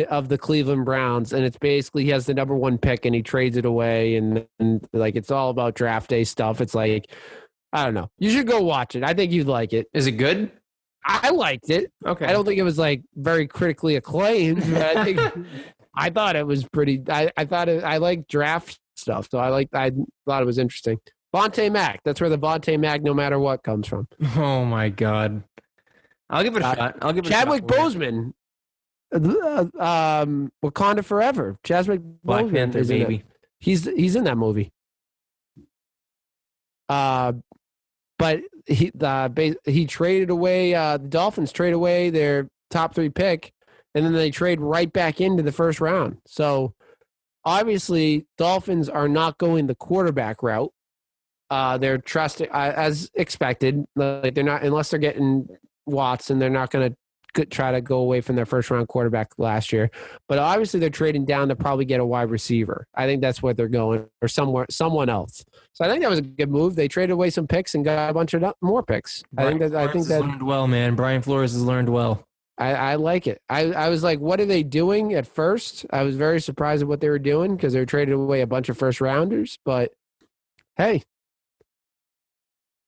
of the Cleveland Browns, and it's basically he has the number 1 pick and he trades it away, and like it's all about draft day stuff. It's like, I don't know. You should go watch it. I think you'd like it. Is it good? I liked it. Okay. I don't think it was like very critically acclaimed, but I think I thought it was pretty. I thought I like draft stuff, so I thought it was interesting. Vontae Mack. That's where the Vontae Mack, no matter what, comes from. Oh my God. I'll give it a shot. I'll give it Chadwick a shot. Boseman. Wakanda Forever. Chadwick Black Boseman Panther, is baby. He's in that movie. But he traded away. The Dolphins trade away their top 3 pick, and then they trade right back into the first round. So obviously, Dolphins are not going the quarterback route. They're trusting as expected. Like they're not, unless they're getting Watson, they're not going to try to go away from their first round quarterback last year. But obviously, they're trading down to probably get a wide receiver. I think that's where they're going, or someone else. So I think that was a good move. They traded away some picks and got a bunch of more picks. I think that learned well, man. Brian Flores has learned well. I like it. I was like, what are they doing at first? I was very surprised at what they were doing because they were trading away a bunch of first rounders. But hey,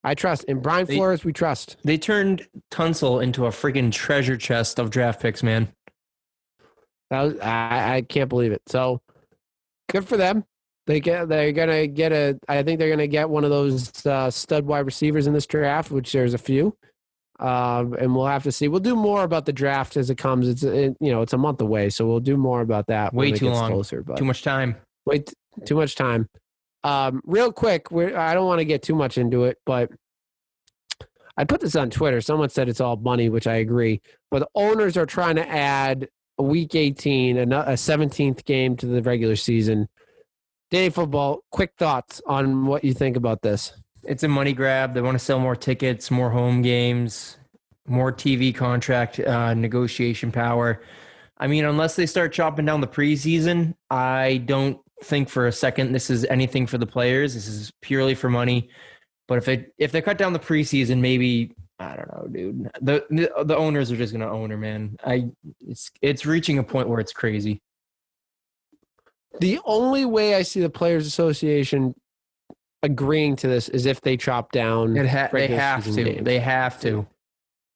I trust. In Brian Flores, we trust. They turned Tunsil into a freaking treasure chest of draft picks, man. I can't believe it. So good for them. I think they're gonna get one of those stud wide receivers in this draft, which there's a few. And we'll have to see. We'll do more about the draft as it comes. It's a month away, so we'll do more about that. Way too long. Closer, but too much time. Too much time. Real quick, I don't want to get too much into it, but I put this on Twitter. Someone said it's all money, which I agree. But the owners are trying to add a week 18, a 17th game to the regular season. Day football. Quick thoughts on what you think about this. It's a money grab. They want to sell more tickets, more home games, more TV contract negotiation power. I mean, unless they start chopping down the preseason, I don't think for a second this is anything for the players. This is purely for money. But if they cut down the preseason, maybe, I don't know, dude. The owners are just gonna own her, man. It's reaching a point where it's crazy. The only way I see the Players Association agreeing to this is if they chop down. They have to. Games. They have to.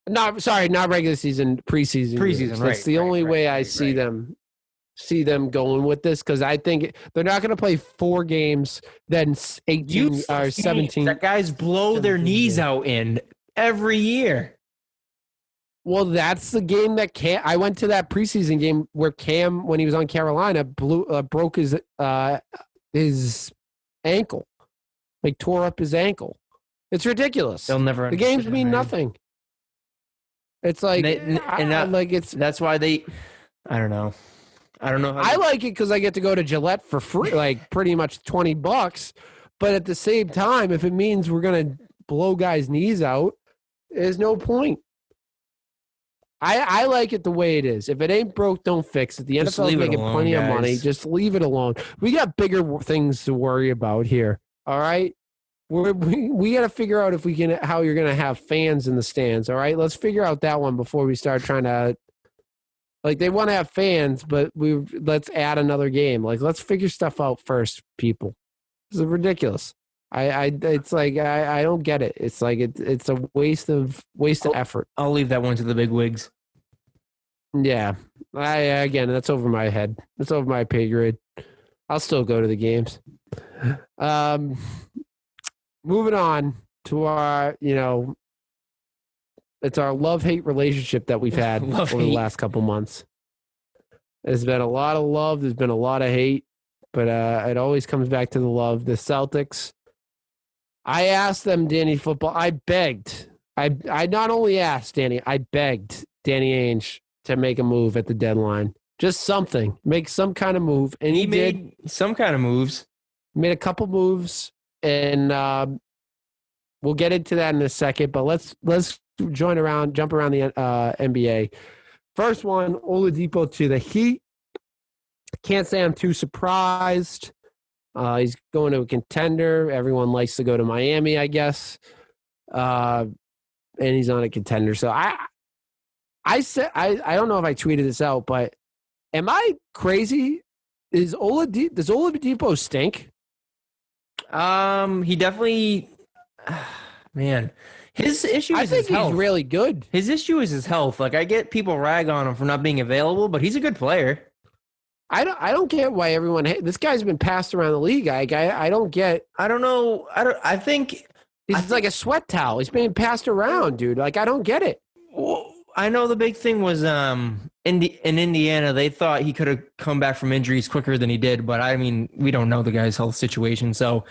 Not regular season, preseason. Preseason, right? That's the only way I see them going with this, because I think they're not going to play 4 games, then 18 or 17. That guys blow their knees out in every year. Well, that's the game that I went to that preseason game where Cam, when he was on Carolina, broke his ankle, like tore up his ankle. It's ridiculous. They'll never. The games mean nothing. It's like, that's why they. I don't know. I like it because I get to go to Gillette for free, like pretty much $20. But at the same time, if it means we're gonna blow guys' knees out, there's no point. I like it the way it is. If it ain't broke, don't fix it. The NFL is making plenty of money. Just leave it alone. We got bigger things to worry about here. All right, we got to figure out how you're gonna have fans in the stands. All right, let's figure out that one before we start trying to. Like, they want to have fans, but let's add another game. Like, let's figure stuff out first, people. This is ridiculous. It's like I don't get it. It's like it's a waste of effort. I'll leave that one to the big wigs. Yeah, again, that's over my head. That's over my pay grade. I'll still go to the games. Moving on to our, it's our love-hate relationship that we've had over the last couple months. There's been a lot of love. There's been a lot of hate, but it always comes back to the love. The Celtics. I asked them, Danny Football. I begged. I not only asked Danny, I begged Danny Ainge to make a move at the deadline. Just something. Make some kind of move. And he made some kind of moves. Made a couple moves, and we'll get into that in a second. But let's jump around the NBA. First one, Oladipo to the Heat. Can't say I'm too surprised. He's going to a contender. Everyone likes to go to Miami, I guess. And he's on a contender. So I said I don't know if I tweeted this out, but am I crazy? Does Oladipo stink? He definitely, man, his issue I is his think he's health. really good. His issue is his health. Like I get people rag on him for not being available, but he's a good player. I don't get why everyone this guy's been passed around the league. I don't get. I don't know. I think He's like a sweat towel. He's being passed around, dude. Like I don't get it. Well, I know the big thing was in Indiana, they thought he could have come back from injuries quicker than he did, but I mean, we don't know the guy's health situation. So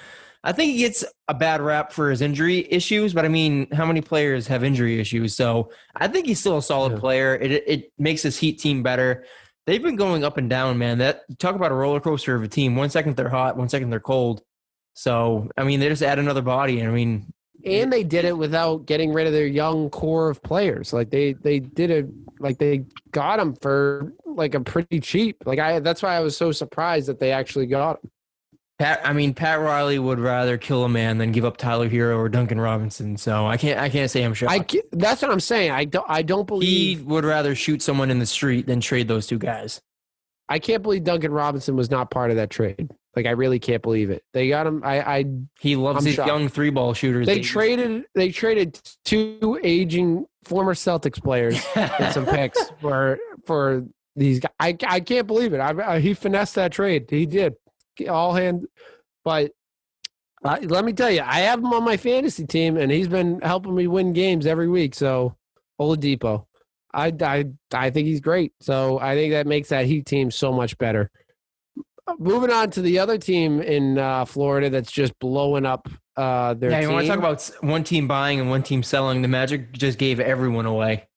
I think he gets a bad rap for his injury issues, but I mean, how many players have injury issues? So I think he's still a solid player. It makes his Heat team better. They've been going up and down, man. That talk about a roller coaster of a team. 1 second they're hot, 1 second they're cold. So I mean, they just add another body. I mean, and they did it without getting rid of their young core of players. Like they did it, like they got them for like a pretty cheap. That's why I was so surprised that they actually got him. Pat Riley would rather kill a man than give up Tyler Hero or Duncan Robinson. So I can't say I'm shocked. That's what I'm saying. I don't believe he would rather shoot someone in the street than trade those two guys. I can't believe Duncan Robinson was not part of that trade. Like I really can't believe it. They got him. He loves these young 3-ball shooters. They traded two aging former Celtics players and some picks for these guys. I can't believe it. He finessed that trade. He did all hand. But let me tell you, I have him on my fantasy team, and he's been helping me win games every week. So Oladipo, I think he's great. So I think that makes that Heat team so much better. Moving on to the other team in Florida that's just blowing up their team. Yeah, you want to talk about one team buying and one team selling. The Magic just gave everyone away.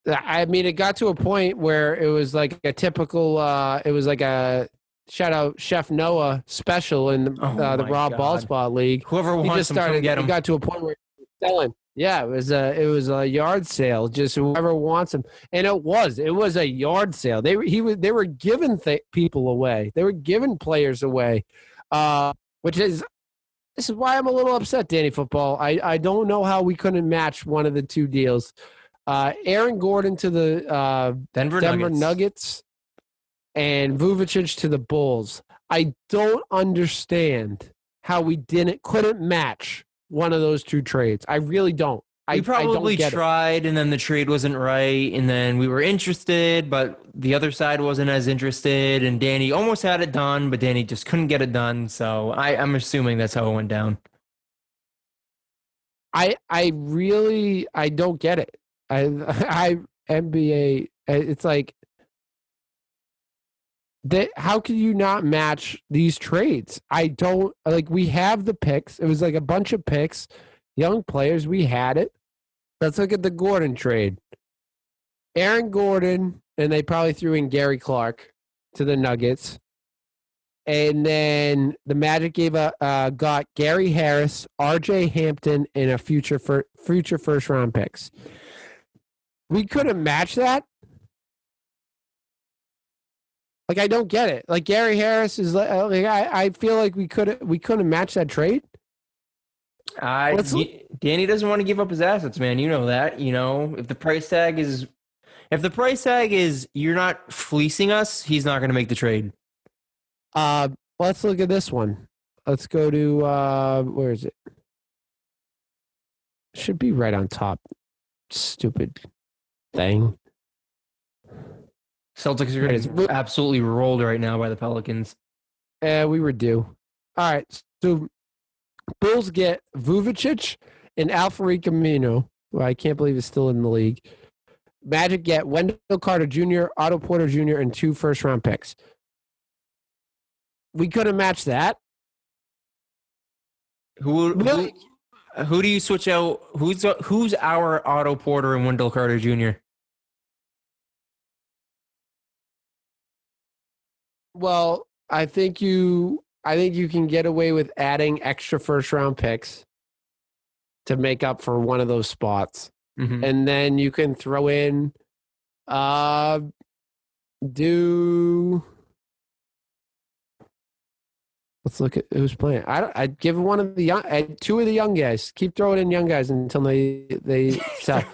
I mean, it got to a point where it was like a typical, it was like a shout out Chef Noah special in the Raw Ball Spot League. Whoever wants him, come get him. It got to a point where he was selling. Yeah, it was a yard sale. Just whoever wants them, and it was a yard sale. They were giving people away. They were giving players away, this is why I'm a little upset, Danny Football. I don't know how we couldn't match one of the two deals. Aaron Gordon to the Denver Nuggets and Vucevic to the Bulls. I don't understand how we couldn't match one of those two trades. I really don't. We probably tried, and then the trade wasn't right, and then we were interested, but the other side wasn't as interested, and Danny almost had it done, but Danny just couldn't get it done. So I'm assuming that's how it went down. I don't get it. NBA. It's like how can you not match these trades? I don't like. We have the picks. It was like a bunch of picks, young players. We had it. Let's look at the Gordon trade. Aaron Gordon, and they probably threw in Gary Clark to the Nuggets, and then the Magic got Gary Harris, R.J. Hampton, and a future first round picks. We couldn't match that. Like I don't get it. Like Gary Harris is like I feel like we couldn't match that trade. Danny doesn't want to give up his assets, man. You know that. You know if the price tag is you're not fleecing us, he's not going to make the trade. Let's look at this one. Let's go to where is it? Should be right on top. Stupid thing. Celtics are getting absolutely rolled right now by the Pelicans. We were due. All right. So Bulls get Vucevic and Alfred Camino, who I can't believe is still in the league. Magic get Wendell Carter Jr., Otto Porter Jr., and 2 first-round picks. We couldn't match that. Who do you switch out? Who's our Otto Porter and Wendell Carter Jr.? Well, I think you can get away with adding extra first round picks to make up for one of those spots. Mm-hmm. And then you can throw in let's look at who's playing. I'd give one of the two of the young guys. Keep throwing in young guys until they sell.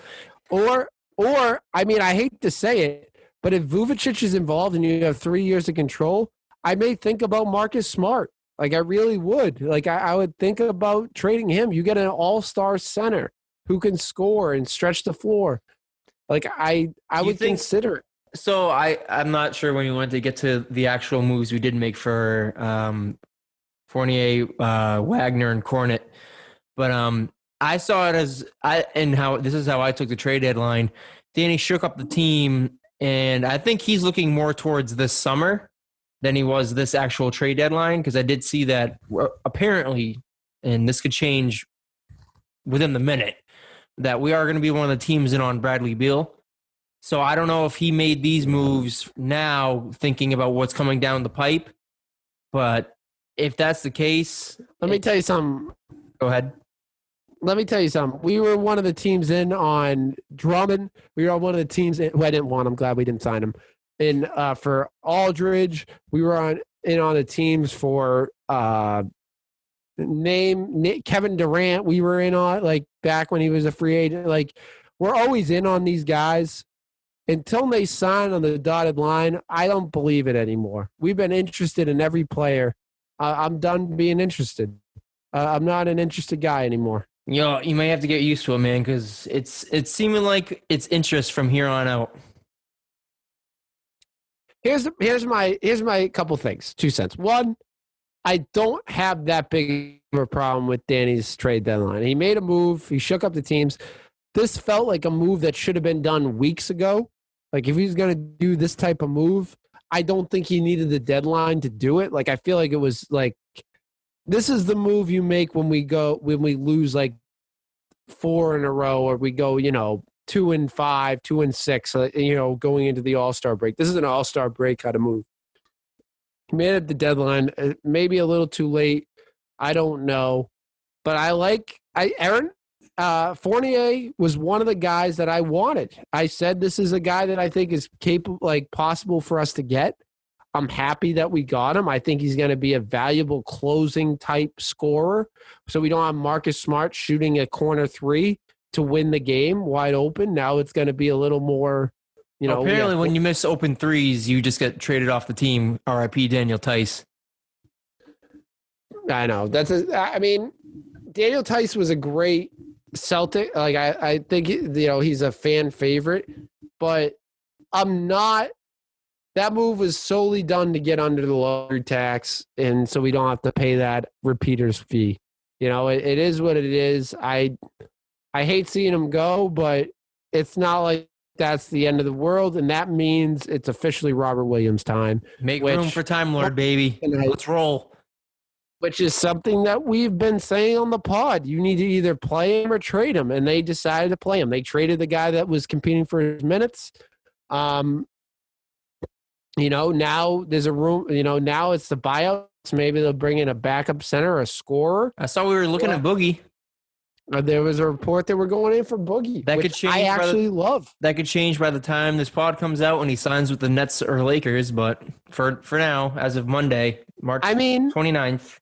Or Or, I mean, I hate to say it, but if Vujicic is involved and you have 3 years of control, I may think about Marcus Smart. Like, I really would. Like, I would think about trading him. You get an all-star center who can score and stretch the floor. Like, I would consider it. So I'm not sure when we went to get to the actual moves we did make for Fournier, Wagner, and Cornet. But I saw it as this is how I took the trade deadline. Danny shook up the team, and I think he's looking more towards this summer than he was this actual trade deadline, because I did see that apparently, and this could change within the minute, that we are going to be one of the teams in on Bradley Beal. So I don't know if he made these moves now thinking about what's coming down the pipe, but if that's the case, let me tell you something. Go ahead. Let me tell you something. We were one of the teams in on Drummond. We were on one of the teams who I didn't want. I'm glad we didn't sign him. And for Aldridge, we were in on the teams for Kevin Durant. We were in on, like, back when he was a free agent. Like, we're always in on these guys. Until they sign on the dotted line, I don't believe it anymore. We've been interested in every player. I'm done being interested. I'm not an interested guy anymore. You may have to get used to it, man, because it's seeming like it's interest from here on out. Here's my couple things. 2 cents. One, I don't have that big of a problem with Danny's trade deadline. He made a move. He shook up the teams. This felt like a move that should have been done weeks ago. Like, if he's going to do this type of move, I don't think he needed the deadline to do it. Like, I feel like it was like, this is the move you make when we lose like 4 in a row, or we go, 2-5, 2-6, going into the All-Star break. This is an All-Star break kind of move. He made it the deadline, maybe a little too late. I don't know, but Aaron Fournier was one of the guys that I wanted. I said this is a guy that I think is capable, like, possible for us to get. I'm happy that we got him. I think he's going to be a valuable closing type scorer. So we don't have Marcus Smart shooting a corner 3 to win the game wide open. Now it's going to be a little more, apparently when you miss open threes, you just get traded off the team. RIP Daniel Tice. I know. Daniel Tice was a great Celtic. Like, I think, he's a fan favorite, but I'm not. That move was solely done to get under the lottery tax, and so we don't have to pay that repeater's fee. It is what it is. I hate seeing him go, but it's not like that's the end of the world, and that means it's officially Robert Williams' time. Make room for Time Lord, baby. Let's roll. Which is something that we've been saying on the pod. You need to either play him or trade him, and they decided to play him. They traded the guy that was competing for his minutes. Now there's a room, now it's the buyouts. Maybe they'll bring in a backup center, a scorer. I saw we were looking at Boogie. There was a report that we're going in for Boogie. That could change. I actually love. That could change by the time this pod comes out when he signs with the Nets or Lakers. But for now, as of Monday, March 29th.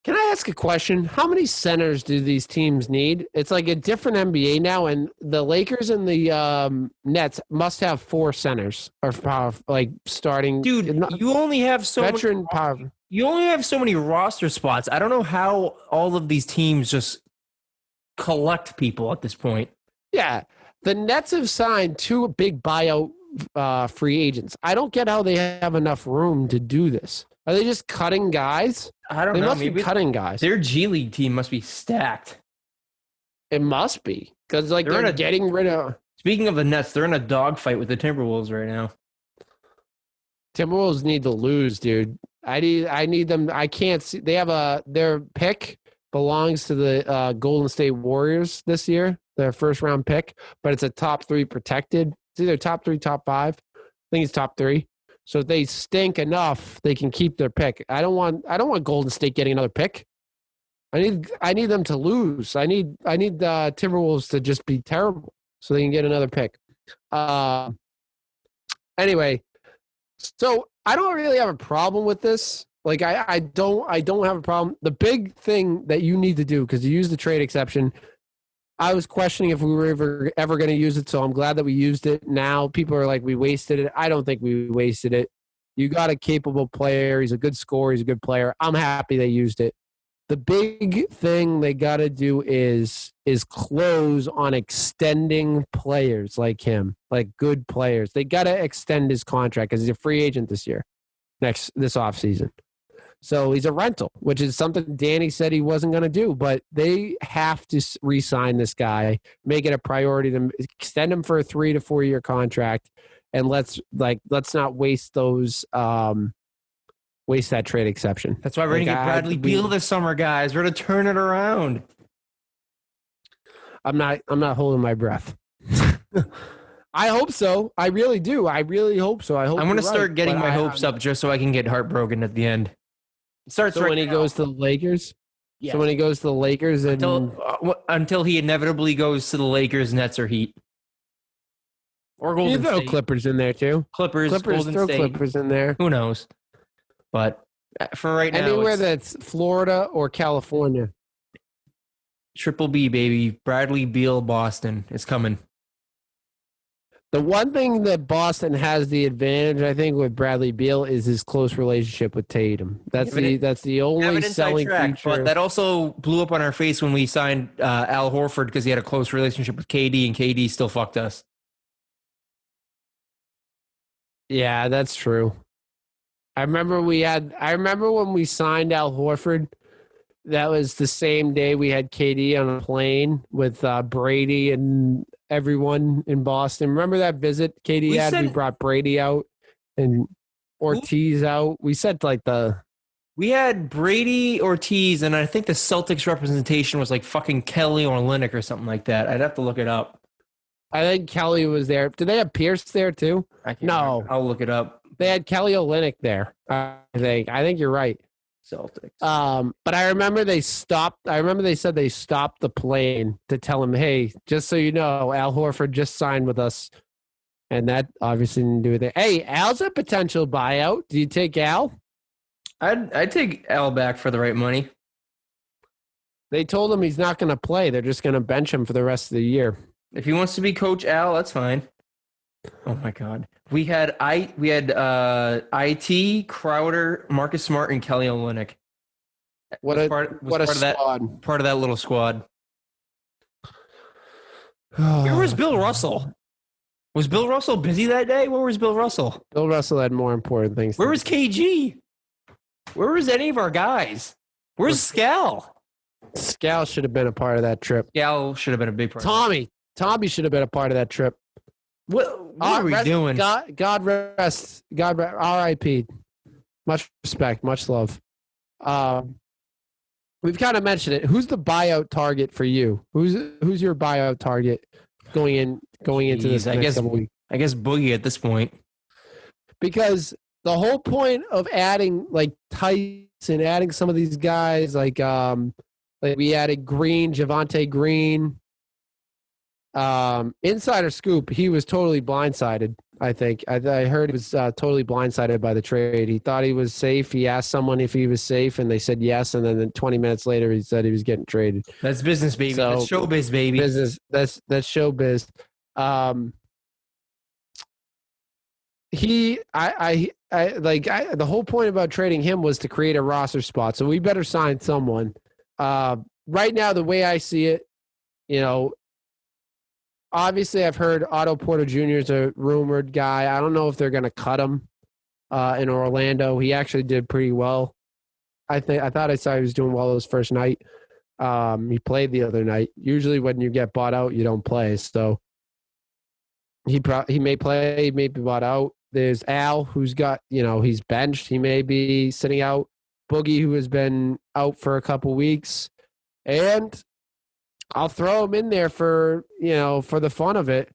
Can I ask a question? How many centers do these teams need? It's like a different NBA now, and the Lakers and the Nets must have 4 centers or power, like, starting. Dude, you only have so veteran power. You only have so many roster spots. I don't know how all of these teams just collect people at this point. Yeah, the Nets have signed 2 big buyout free agents. I don't get how they have enough room to do this. Are they just cutting guys? I don't know. They must be cutting guys. Their G League team must be stacked. It must be, because they're getting rid of. Speaking of the Nets, they're in a dogfight with the Timberwolves right now. Timberwolves need to lose, dude. I need them. I can't see. They have their pick belongs to the Golden State Warriors this year. Their first round pick, but it's a top 3 protected. It's either top 3, top 5. I think it's top 3. So if they stink enough, they can keep their pick. I don't want Golden State getting another pick. I need them to lose. I need the Timberwolves to just be terrible so they can get another pick. Anyway, so I don't really have a problem with this. Like, I don't have a problem. The big thing that you need to do, because you use the trade exception, I was questioning if we were ever going to use it, so I'm glad that we used it. Now people are like, we wasted it. I don't think we wasted it. You got a capable player. He's a good scorer. He's a good player. I'm happy they used it. The big thing they got to do is close on extending players like him, like good players. They got to extend his contract because he's a free agent this offseason. So he's a rental, which is something Danny said he wasn't going to do. But they have to re-sign this guy, make it a priority to extend him for a 3 to 4 year contract, and let's not waste those. Waste that trade exception. That's why we're going to get Bradley Beal this summer, guys. We're going to turn it around. I'm not holding my breath. I hope so. I really do. I really hope so. I'm going to start getting my hopes up just so I can get heartbroken at the end. Starts when he goes to the Lakers. Yeah. So when he goes to the Lakers until he inevitably goes to the Lakers, Nets, or Heat, or Golden State. You throw Clippers in there too. Clippers Golden throw State. Clippers in there. Who knows? But for right now, anywhere that's Florida or California. Triple B, baby. Bradley Beal, Boston. It's coming. The one thing that Boston has the advantage, I think, with Bradley Beal is his close relationship with Tatum. That's the only selling feature. But that also blew up on our face when we signed Al Horford because he had a close relationship with KD, and KD still fucked us. Yeah, that's true. I remember when we signed Al Horford, that was the same day we had KD on a plane with Brady and everyone in Boston. Remember that visit KD had? We brought Brady out and Ortiz out. We said we had Brady, Ortiz, and I think the Celtics representation was like fucking Kelly or Olynyk or something like that. I'd have to look it up. I think Kelly was there. Did they have Pierce there too? No. Remember. I'll look it up. They had Kelly Olynyk there. I think you're right. Celtics. But I remember they said they stopped the plane to tell him, hey, just so you know, Al Horford just signed with us. And that obviously didn't do it. Hey, Al's a potential buyout. Do you take Al? I'd take Al back for the right money. They told him he's not going to play. They're just going to bench him for the rest of the year. If he wants to be Coach Al, that's fine. Oh my God. We had IT, Crowder, Marcus Smart, and Kelly Olynyk. What a squad. Part of that little squad. Where was Bill Russell? Was Bill Russell busy that day? Where was Bill Russell? Bill Russell had more important things. Where was KG? Where was any of our guys? Where's Scal? Scal should have been a part of that trip. Scal should have been a big part. Tommy should have been a part of that trip. What are we doing? God rest. R.I.P. Much respect, much love. We've kind of mentioned it. Who's the buyout target for you? Who's your buyout target going into this next couple weeks? I guess Boogie at this point. Because the whole point of adding like Tice and adding some of these guys like we added Javonte Green. Insider scoop, he was totally blindsided, I think. I heard he was totally blindsided by the trade. He thought he was safe. He asked someone if he was safe, and they said yes, and then 20 minutes later, he said he was getting traded. That's business, baby. So, that's showbiz, baby. Business. That's showbiz. The whole point about trading him was to create a roster spot, so we better sign someone. Right now, the way I see it, obviously, I've heard Otto Porter Jr. is a rumored guy. I don't know if they're going to cut him in Orlando. He actually did pretty well. I thought I saw he was doing well his first night. He played the other night. Usually, when you get bought out, you don't play. So he may play. He may be bought out. There's Al, who's got he's benched. He may be sitting out. Boogie, who has been out for a couple weeks, and I'll throw him in there for the fun of it.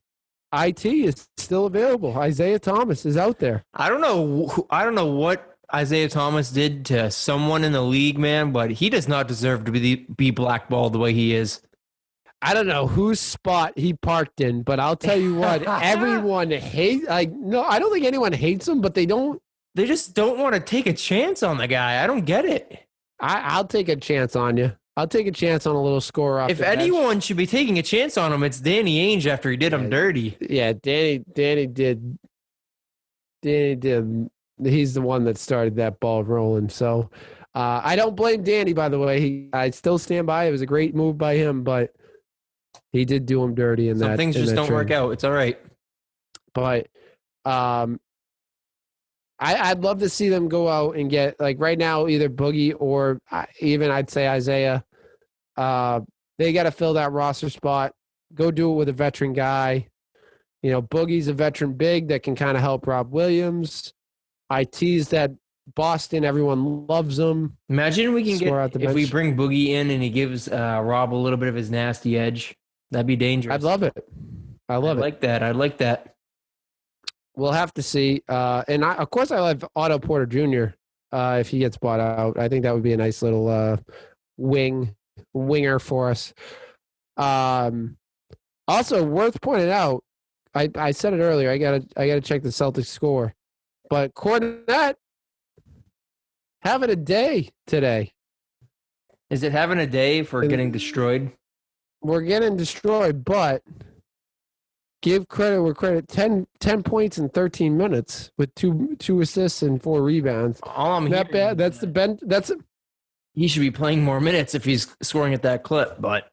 IT is still available. Isaiah Thomas is out there. I don't know what Isaiah Thomas did to someone in the league, man, but he does not deserve to be blackballed the way he is. I don't know whose spot he parked in, but I'll tell you what, everyone hates. No, I don't think anyone hates him, but they just don't want to take a chance on the guy. I don't get it. I'll take a chance on you. I'll take a chance on a little score off. If anyone should be taking a chance on him, it's Danny Ainge after he did him dirty. Yeah, Danny did. He's the one that started that ball rolling. So I don't blame Danny, by the way. I still stand by. It was a great move by him, but he did do him dirty in that. Some things just don't work out. It's all right. But I'd love to see them go out and get, like, right now, either Boogie or even I'd say Isaiah. They got to fill that roster spot. Go do it with a veteran guy. You know, Boogie's a veteran big that can kind of help Rob Williams. I teased that Boston, everyone loves him. Imagine we can get, if we bring Boogie in and he gives Rob a little bit of his nasty edge. That'd be dangerous. I'd love it. I like that. We'll have to see. And of course, I love Otto Porter Jr. If he gets bought out. I think that would be a nice little winger for us. Also, worth pointing out, I said it earlier. I gotta check the Celtics score, but Cornette having a day today. Is it having a day for getting destroyed? We're getting destroyed, but give credit where credit. 10 points in 13 minutes with two assists and 4 rebounds. All I'm not bad. That's the bench. He should be playing more minutes if he's scoring at that clip, but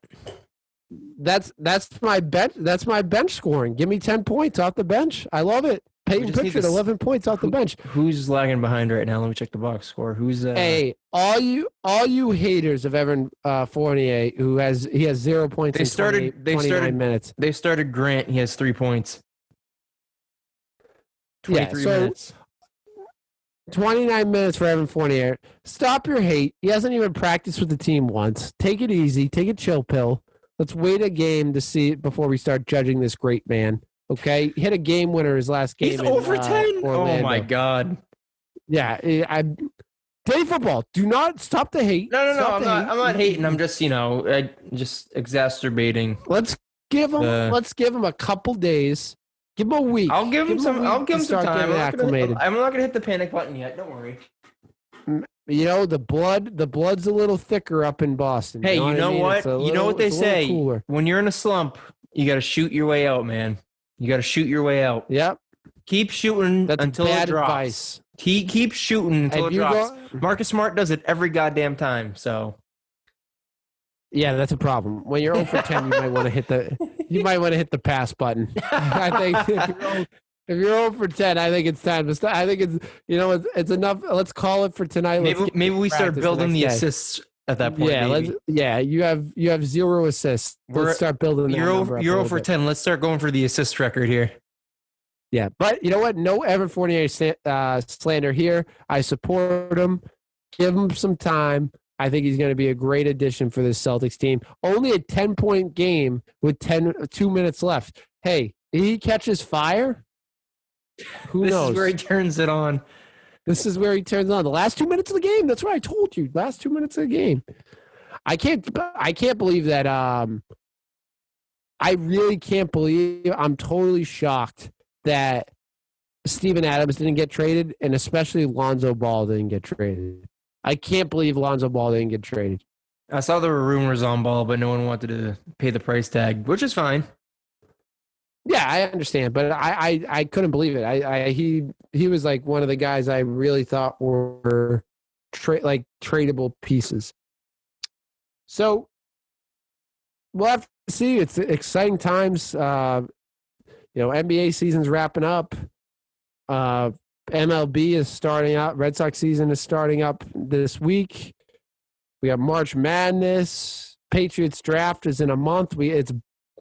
that's my bench. That's my bench scoring. Give me 10 points off the bench. I love it. Peyton Pritchard, 11 points off the bench. Who's lagging behind right now? Let me check the box score. Who's Hey, all you haters of Evan Fournier, he has 0 points. They started 29 minutes. They started Grant. He has 3 points. 23 minutes. 29 minutes for Evan Fournier. Stop your hate. He hasn't even practiced with the team once. Take it easy. Take a chill pill. Let's wait a game to see it before we start judging this great man. Okay? He hit a game winner his last game. He's over 10? Oh, my God. Yeah. Day football. Do not stop the hate. No. I'm not hating. I'm just, just exacerbating. Let's give him a couple days. Give him a week. I'll give him some time. I'm not gonna hit the panic button yet. Don't worry. The blood's a little thicker up in Boston. Hey, you know what? You know what they say? When you're in a slump, you got to shoot your way out, man. You got to shoot your way out. Yep. Keep shooting until it drops. Advice. Keep shooting until it drops. Marcus Smart does it every goddamn time. So. Yeah, that's a problem. When you're 0 for 10, you might want to hit the pass button. I think if you're 0 for 10, I think it's time to start. I think it's enough. Let's call it for tonight. Maybe we start building the assists at that point. Yeah, you have 0 assists. Let's start building. You're 0 for 10. Let's start going for the assist record here. Yeah, but you know what? No Evan Fournier slander here. I support him. Give him some time. I think he's going to be a great addition for this Celtics team. Only a 10-point game with 2 minutes left. Hey, he catches fire. Who knows? This is where he turns it on. The last 2 minutes of the game. That's what I told you. Last 2 minutes of the game. I can't believe that. I really can't believe. I'm totally shocked that Steven Adams didn't get traded, and especially Lonzo Ball didn't get traded. I can't believe Lonzo Ball didn't get traded. I saw there were rumors on Ball, but no one wanted to pay the price tag, which is fine. Yeah, I understand, but I couldn't believe it. He was like one of the guys I really thought were tradable pieces. So we'll have to see. It's exciting times. NBA season's wrapping up. MLB is starting out. Red Sox season is starting up this week. We have March Madness. Patriots draft is in a month. It's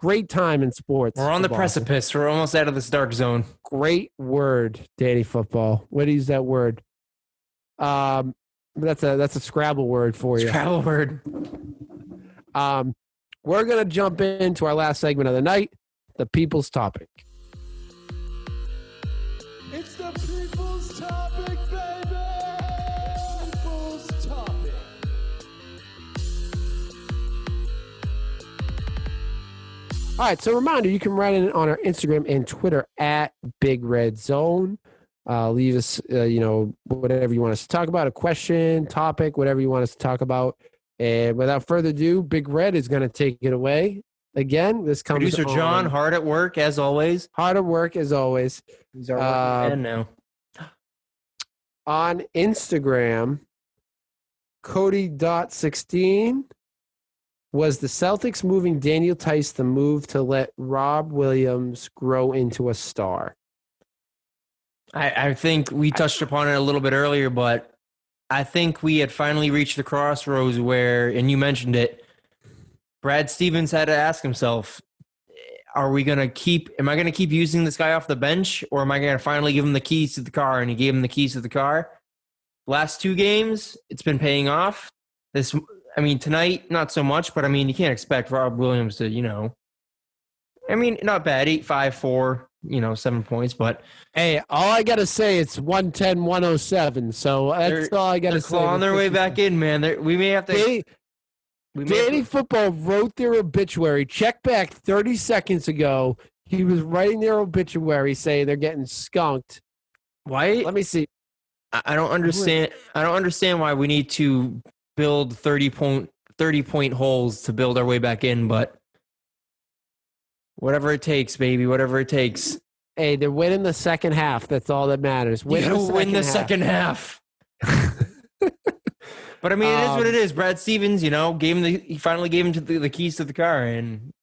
great time in sports. We're on the precipice. We're almost out of this dark zone. Great word, Danny Football. What is that word? That's a Scrabble word for you. Scrabble word. We're gonna jump into our last segment of the night, the People's Topic. It's the People's Topic, baby! People's Topic. All right, so reminder, you can write in on our Instagram and Twitter at Big Red Zone. Leave us, whatever you want us to talk about, a question, topic, whatever you want us to talk about. And without further ado, Big Red is going to take it away. Again, this comes Producer John, hard at work as always. Hard at work as always. He's our working man now. On Instagram, Cody.16 was the Celtics moving Daniel Tice the move to let Rob Williams grow into a star? I think we touched upon it a little bit earlier, but I think we had finally reached the crossroads where, and you mentioned it, Brad Stevens had to ask himself, am I going to keep using this guy off the bench, or am I going to finally give him the keys to the car? And he gave him the keys to the car. Last 2 games, it's been paying off. Tonight, not so much, but you can't expect Rob Williams to, not bad, 8, 5, 4, 7 points, but hey, all I got to say, it's 110, 107. So that's all I got to say. They're clawing their way back in, man. We may have to. Danny Football wrote their obituary. Check back 30 seconds ago. He was writing their obituary saying they're getting skunked. Why? Let me see. I don't understand. I don't understand why we need to build 30-point holes to build our way back in, but whatever it takes, baby, whatever it takes. Hey, they're winning the second half. That's all that matters. Win the second half. But it is what it is. Brad Stevens, he finally gave him the keys to the car, and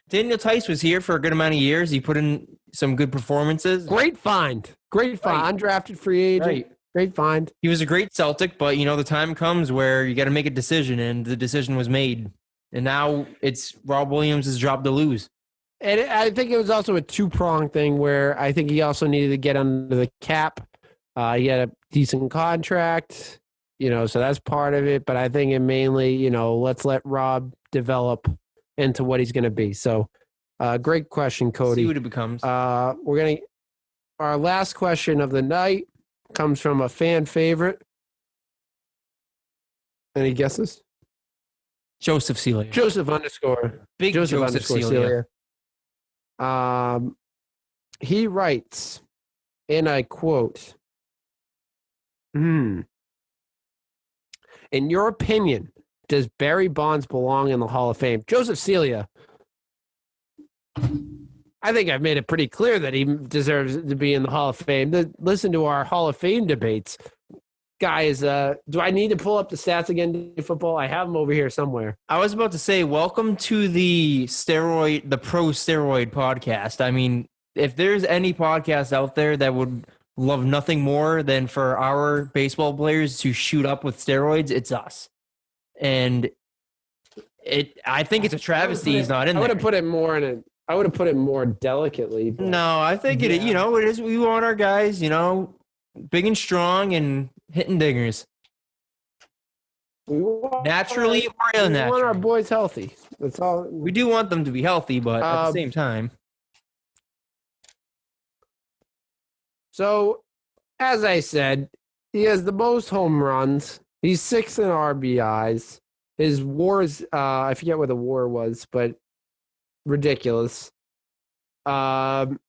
Daniel Tice was here for a good amount of years. He put in some good performances. Great find. Right. Undrafted free agent. Right. Great find. He was a great Celtic, but the time comes where you got to make a decision, and the decision was made. And now it's Rob Williams' job to lose. And I think it was also a 2-pronged thing where I think he also needed to get under the cap. He had a decent contract. So that's part of it. But I think it mainly, let's let Rob develop into what he's going to be. So, great question, Cody. See what it becomes. Our last question of the night comes from a fan favorite. Any guesses? Joseph Celia. Joseph _. Big Joseph Celia. He writes, and I quote, in your opinion, does Barry Bonds belong in the Hall of Fame? Joseph Celia. I think I've made it pretty clear that he deserves to be in the Hall of Fame. Listen to our Hall of Fame debates. Guys, do I need to pull up the stats again in football? I have them over here somewhere. I was about to say, welcome to the pro steroid podcast. If there's any podcast out there that would love nothing more than for our baseball players to shoot up with steroids, it's us. And I think it's a travesty he's not in there. I would have put it more delicately. But no, I think it is. We want our guys, big and strong and hitting dingers. Naturally or unnaturally. We want our boys healthy. That's all. We do want them to be healthy, but at the same time. So, as I said, he has the most home runs. He's 6th in RBIs. His WAR is, I forget what the WAR was, but ridiculous. And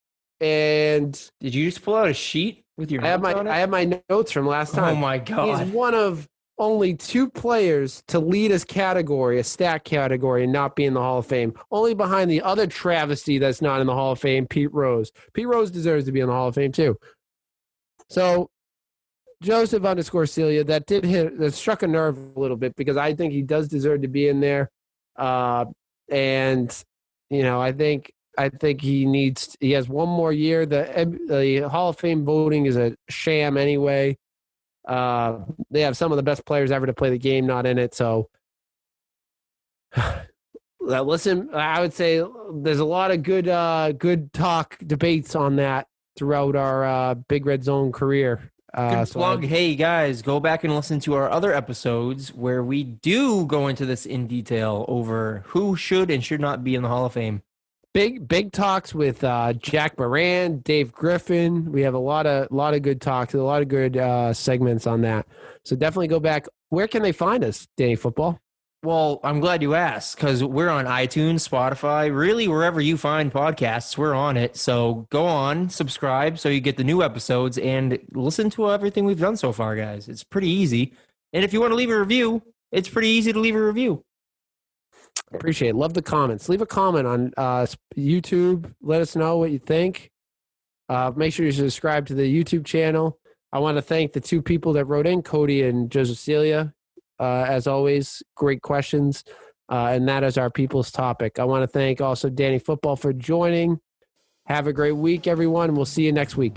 did you just pull out a sheet with your notes on it? I have my notes from last time. Oh my God. He's one of only 2 players to lead his category, a stat category, and not be in the Hall of Fame. Only behind the other travesty that's not in the Hall of Fame, Pete Rose. Pete Rose deserves to be in the Hall of Fame too. So, Joseph _Celia, that struck a nerve a little bit because I think he does deserve to be in there. And I think he has one more year. The Hall of Fame voting is a sham anyway. They have some of the best players ever to play the game not in it. So, listen, I would say there's a lot of good talk debates on that throughout our Big Red Zone career. Hey guys, go back and listen to our other episodes where we do go into this in detail over who should and should not be in the Hall of Fame. Big talks with Jack Moran, Dave Griffin. We have a lot of good talks, a lot of good segments on that. So definitely go back. Where can they find us, Danny Football? Well, I'm glad you asked because we're on iTunes, Spotify, really wherever you find podcasts, we're on it. So go on, subscribe so you get the new episodes and listen to everything we've done so far, guys. It's pretty easy. And if you want to leave a review, it's pretty easy to leave a review. Appreciate it. Love the comments. Leave a comment on YouTube. Let us know what you think. Make sure you subscribe to the YouTube channel. I want to thank the two people that wrote in, Cody and Joseph. As always, great questions. And that is our people's topic. I want to thank also Danny Football for joining. Have a great week, everyone. We'll see you next week.